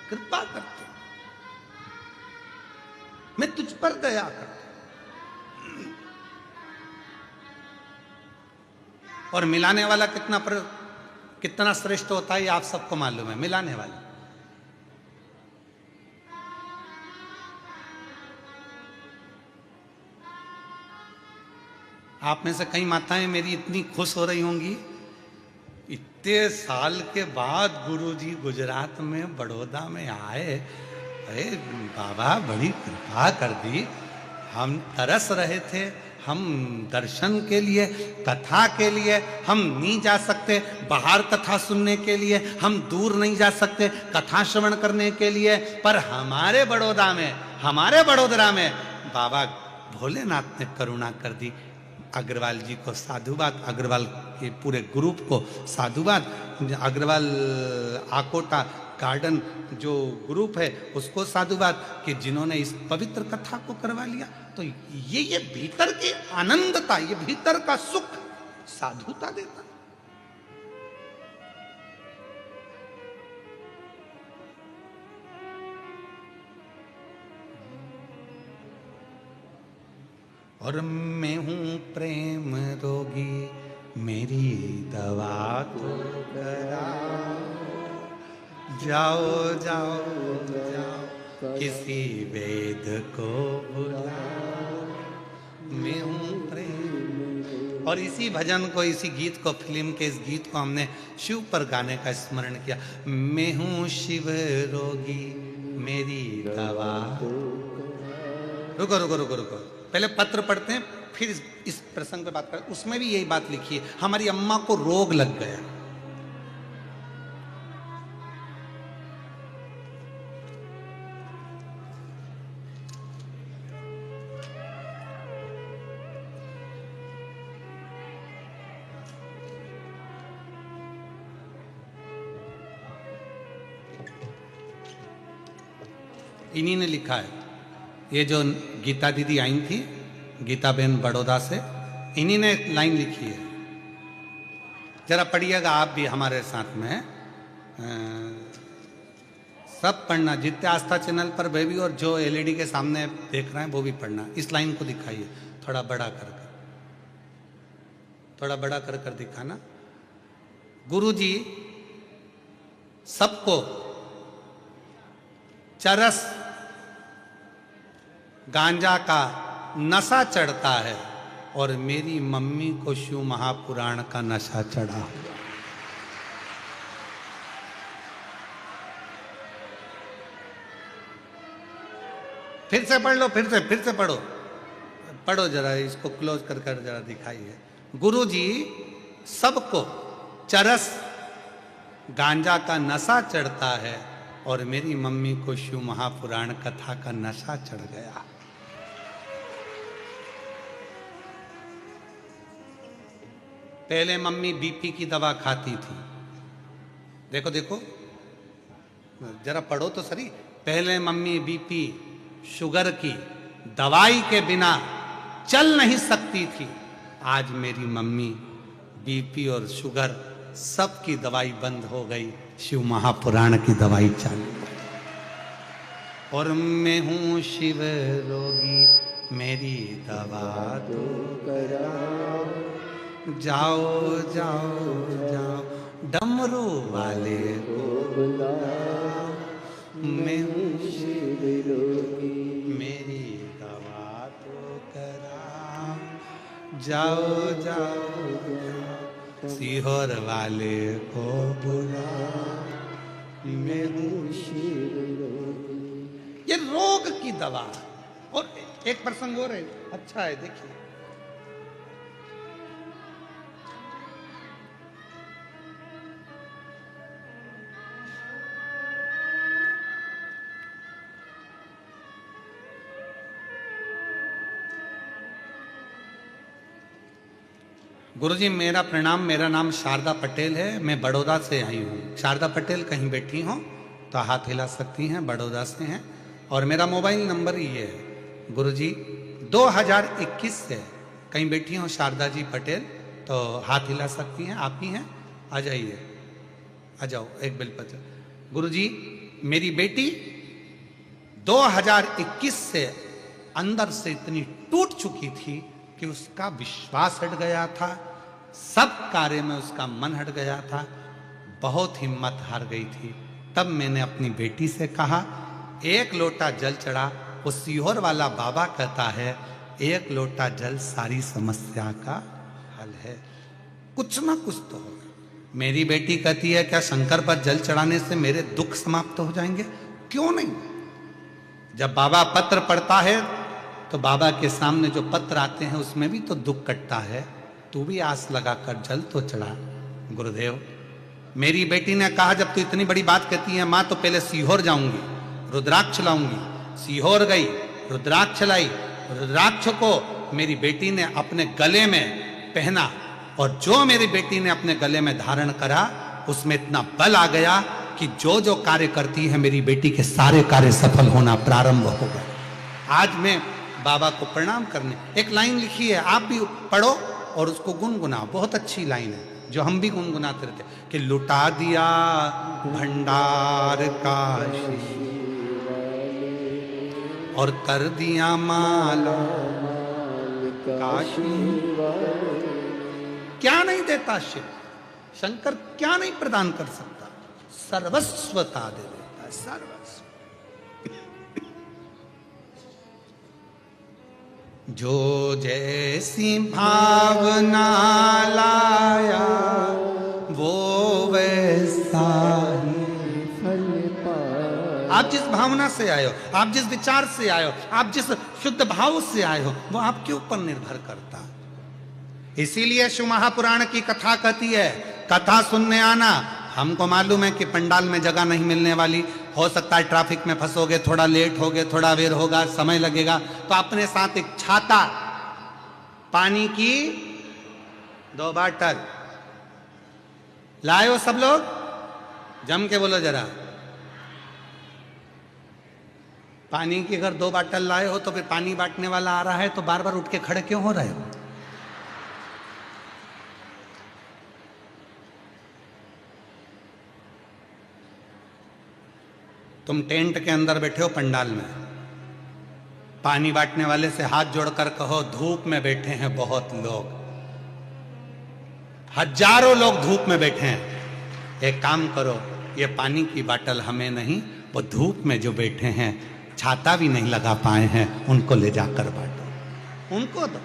कृपा करती हूं, मैं तुझ पर दया करती हूं। और मिलाने वाला कितना श्रेष्ठ होता है ये आप सबको मालूम है। मिलाने वाला आप में से कई माताएं मेरी इतनी खुश हो रही होंगी, इतने साल के बाद गुरुजी गुजरात में बड़ौदा में आए, अरे बाबा बड़ी कृपा कर दी। हम तरस रहे थे, हम दर्शन के लिए, कथा के लिए हम नहीं जा सकते, बाहर कथा सुनने के लिए हम दूर नहीं जा सकते, कथा श्रवण करने के लिए, पर हमारे बड़ोदरा में बाबा भोलेनाथ ने करुणा कर दी। अग्रवाल जी को साधुवाद, अग्रवाल के पूरे ग्रुप को साधुवाद, अग्रवाल आकोटा गार्डन जो ग्रुप है उसको साधुवाद कि जिन्होंने इस पवित्र कथा को करवा लिया। तो ये भीतर की आनंदता, ये भीतर का सुख साधुता देता। और मैं हूं प्रेम रोगी, मेरी दवा तो करा। जाओ जाओ जाओ किसी वेद को बुलाओ, मैं हूं प्रेम। और इसी भजन को, इसी गीत को, फिल्म के इस गीत को हमने शिव पर गाने का स्मरण किया। मैं हूं शिव रोगी, मेरी दवा। रुको रुको रुको रुको, पहले पत्र पढ़ते हैं फिर इस प्रसंग पे बात करें। उसमें भी यही बात लिखी है, हमारी अम्मा को रोग लग गया। इन्हीं ने लिखा है, ये जो गीता दीदी आई थी, गीता बहन बड़ौदा से, इन्हीं ने लाइन लिखी है। जरा पढ़िएगा आप भी हमारे साथ में, सब पढ़ना, जितने आस्था चैनल पर भी और जो एलईडी के सामने देख रहे हैं वो भी पढ़ना। इस लाइन को दिखाइए, थोड़ा बड़ा कर दिखाना। गुरु जी सबको चरस गांजा का नशा चढ़ता है और मेरी मम्मी को शिव महापुराण का नशा चढ़ा। फिर से पढ़ लो, फिर से पढ़ो, पढ़ो जरा, इसको क्लोज कर जरा दिखाइए। गुरु जी सबको चरस गांजा का नशा चढ़ता है और मेरी मम्मी को शिव महापुराण कथा का नशा चढ़ गया। पहले मम्मी बीपी की दवा खाती थी। देखो देखो जरा पढ़ो तो सही। पहले मम्मी बीपी शुगर की दवाई के बिना चल नहीं सकती थी। आज मेरी मम्मी बीपी और शुगर सबकी दवाई बंद हो गई, शिव महापुराण की दवाई चालू। और मैं हूं शिव रोगी, मेरी दवा दो कराओ, जाओ जाओ जाओ डमरू वाले को बुलाओ, मैं हूं शिव रोगी, मेरी दवा तो कराओ, जाओ जाओ जाओ सीहोर वाले को बुलाओ, मैं हूं शिव रोगी। ये रोग की दवा। और एक प्रसंग और है, अच्छा है, देखिए। गुरुजी मेरा प्रणाम, मेरा नाम शारदा पटेल है, मैं बड़ौदा से आई हूँ। शारदा पटेल कहीं बैठी हो तो हाथ हिला सकती हैं, बड़ौदा से हैं। और मेरा मोबाइल नंबर ये है गुरुजी 2021 से। कहीं बैठी हो शारदा जी पटेल तो हाथ हिला सकती हैं, आप ही हैं, आ जाइए, आ जाओ एक बेलपत्र। गुरुजी मेरी बेटी 2021 से अंदर से इतनी टूट चुकी थी कि उसका विश्वास हट गया था, सब कार्य में उसका मन हट गया था, बहुत हिम्मत हार गई थी। तब मैंने अपनी बेटी से कहा एक लोटा जल चढ़ा। वो सीहोर वाला बाबा कहता है एक लोटा जल सारी समस्या का हल है, कुछ ना कुछ तो होगा। मेरी बेटी कहती है क्या शंकर पर जल चढ़ाने से मेरे दुख समाप्त हो जाएंगे? क्यों नहीं। जब बाबा पत्र पढ़ता है तो बाबा के सामने जो पत्र आते हैं उसमें भी तो दुख कटता है। तू भी आस लगाकर जल तो चढ़ा गुरुदेव। मेरी बेटी ने कहा जब तू इतनी बड़ी बात कहती है माँ तो पहले सीहोर जाऊंगी, रुद्राक्ष लाऊंगी। सीहोर गई, रुद्राक्ष लाई। रुद्राक्ष को मेरी बेटी ने अपने गले में पहना और जो मेरी बेटी ने अपने गले में धारण करा उसमें इतना बल आ गया कि जो जो कार्य करती है मेरी बेटी के सारे कार्य सफल होना प्रारंभ हो गए। आज मैं बाबा को प्रणाम करने, एक लाइन लिखी है, आप भी पढ़ो और उसको गुनगुनाओ, बहुत अच्छी लाइन है जो हम भी गुनगुनाते रहते कि लुटा दिया भंडार काशी और कर दिया माला काशी। क्या नहीं देता शिव, शंकर क्या नहीं प्रदान कर सकता? सर्वस्वता दे देता है, सर्वस्व। जो जैसी भावना लाया वो वैसा ही फल पाया। आप जिस भावना से आए हो, आप जिस विचार से आए हो, आप जिस शुद्ध भाव से आए हो वो आपके ऊपर निर्भर करता। इसीलिए शिव महापुराण की कथा कहती है कथा सुनने आना। हमको मालूम है कि पंडाल में जगह नहीं मिलने वाली, हो सकता है ट्रैफिक में फंसोगे, थोड़ा लेट होगे, थोड़ा देर होगा, समय लगेगा, तो अपने साथ एक छाता, पानी की 2 बाटल लाए हो सब लोग? जम के बोलो जरा। पानी की अगर 2 बाटल लाए हो तो फिर पानी बांटने वाला आ रहा है तो बार बार उठ के खड़े क्यों हो रहे हो? तुम टेंट के अंदर बैठे हो पंडाल में, पानी बांटने वाले से हाथ जोड़कर कहो धूप में बैठे हैं बहुत लोग, हजारों लोग धूप में बैठे हैं, एक काम करो ये पानी की बाटल हमें नहीं वो धूप में जो बैठे हैं, छाता भी नहीं लगा पाए हैं, उनको ले जाकर बांटो, उनको दो।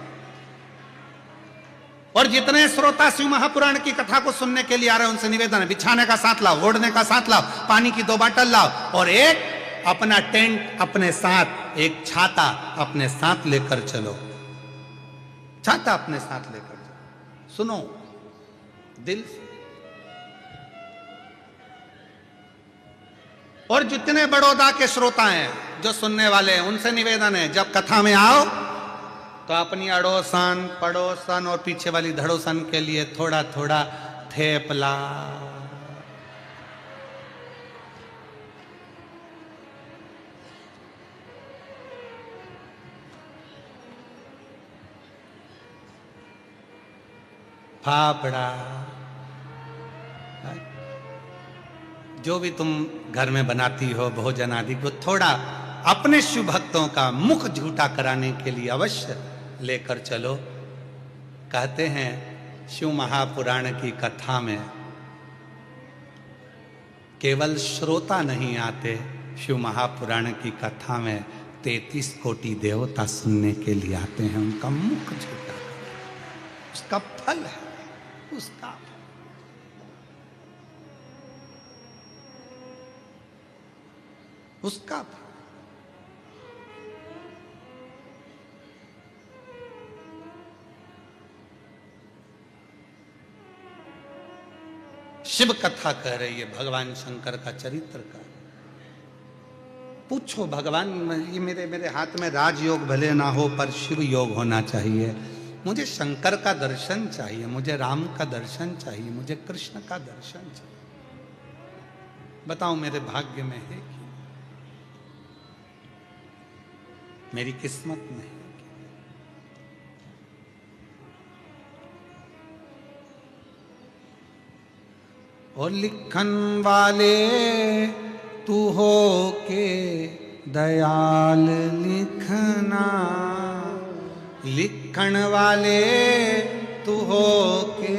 और जितने श्रोता शिव महापुराण की कथा को सुनने के लिए आ रहे हैं, उनसे निवेदन है, बिछाने का साथ लाओ, ओढ़ने का साथ लाओ, पानी की 2 बाटल लाओ, और एक अपना टेंट अपने साथ, एक छाता अपने साथ लेकर चलो, छाता अपने साथ लेकर चलो। सुनो दिल से। और जितने बड़ौदा के श्रोता हैं, जो सुनने वाले हैं, उनसे निवेदन है, जब कथा में आओ तो अपनी अड़ोसन पड़ोसन और पीछे वाली धड़ोसन के लिए थोड़ा थोड़ा थेपला, फाफड़ा, जो भी तुम घर में बनाती हो भोजन आदि को थोड़ा अपने शिव भक्तों का मुख झूठा कराने के लिए अवश्य लेकर चलो। कहते हैं शिव महापुराण की कथा में केवल श्रोता नहीं आते, शिव महापुराण की कथा में 33 कोटि देवता सुनने के लिए आते हैं। उनका मुख झूठा, उसका फल है, उसका उसका शिव कथा कह रही है भगवान शंकर का चरित्र का। पूछो भगवान, ये मेरे हाथ में राजयोग भले ना हो पर शिव योग होना चाहिए। मुझे शंकर का दर्शन चाहिए, मुझे राम का दर्शन चाहिए, मुझे कृष्ण का दर्शन चाहिए। बताओ मेरे भाग्य में है कि मेरी किस्मत में है? और लिखन वाले तू हो के दयाल लिखना, लिखन वाले तू हो के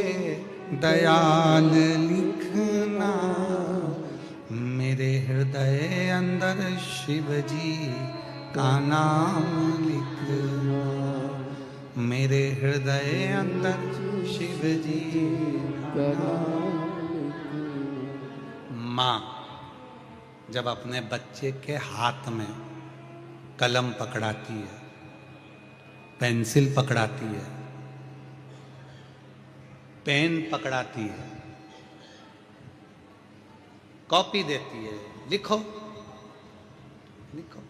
दयाल लिखना, मेरे हृदय अंदर शिव जी का नाम लिखना, मेरे हृदय अंदर शिव जी का नाम। माँ जब अपने बच्चे के हाथ में कलम पकड़ाती है, पेंसिल पकड़ाती है, पेन पकड़ाती है, कॉपी देती है, लिखो लिखो,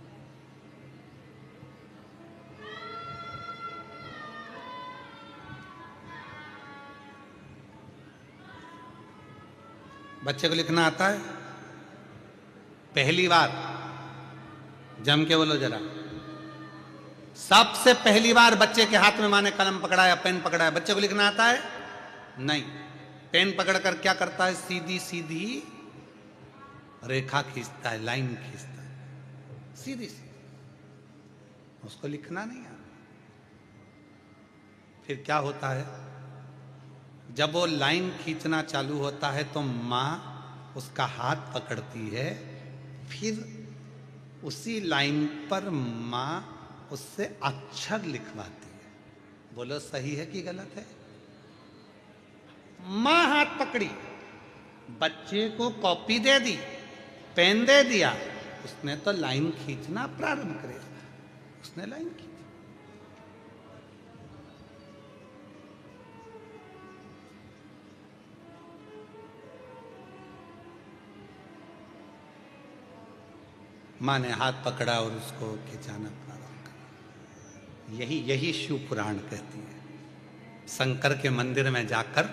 बच्चे को लिखना आता है? पहली बार जम के बोलो जरा, सबसे पहली बार बच्चे के हाथ में माँ ने कलम पकड़ाया, पेन पकड़ाया, बच्चे को लिखना आता है? नहीं। पेन पकड़कर क्या करता है? सीधी सीधी रेखा खींचता है, लाइन खींचता है, सीधी सीधी। उसको लिखना नहीं आता। फिर क्या होता है? जब वो लाइन खींचना चालू होता है तो माँ उसका हाथ पकड़ती है, फिर उसी लाइन पर माँ उससे अक्षर लिखवाती है। बोलो सही है कि गलत है? माँ हाथ पकड़ी, बच्चे को कॉपी दे दी, पेन दे दिया, उसने तो लाइन खींचना प्रारंभ करेगा, उसने लाइन खींची। माँ ने हाथ पकड़ा और उसको खिंचाना प्रारंभ करा। यही शिव पुराण कहती है। शंकर के मंदिर में जाकर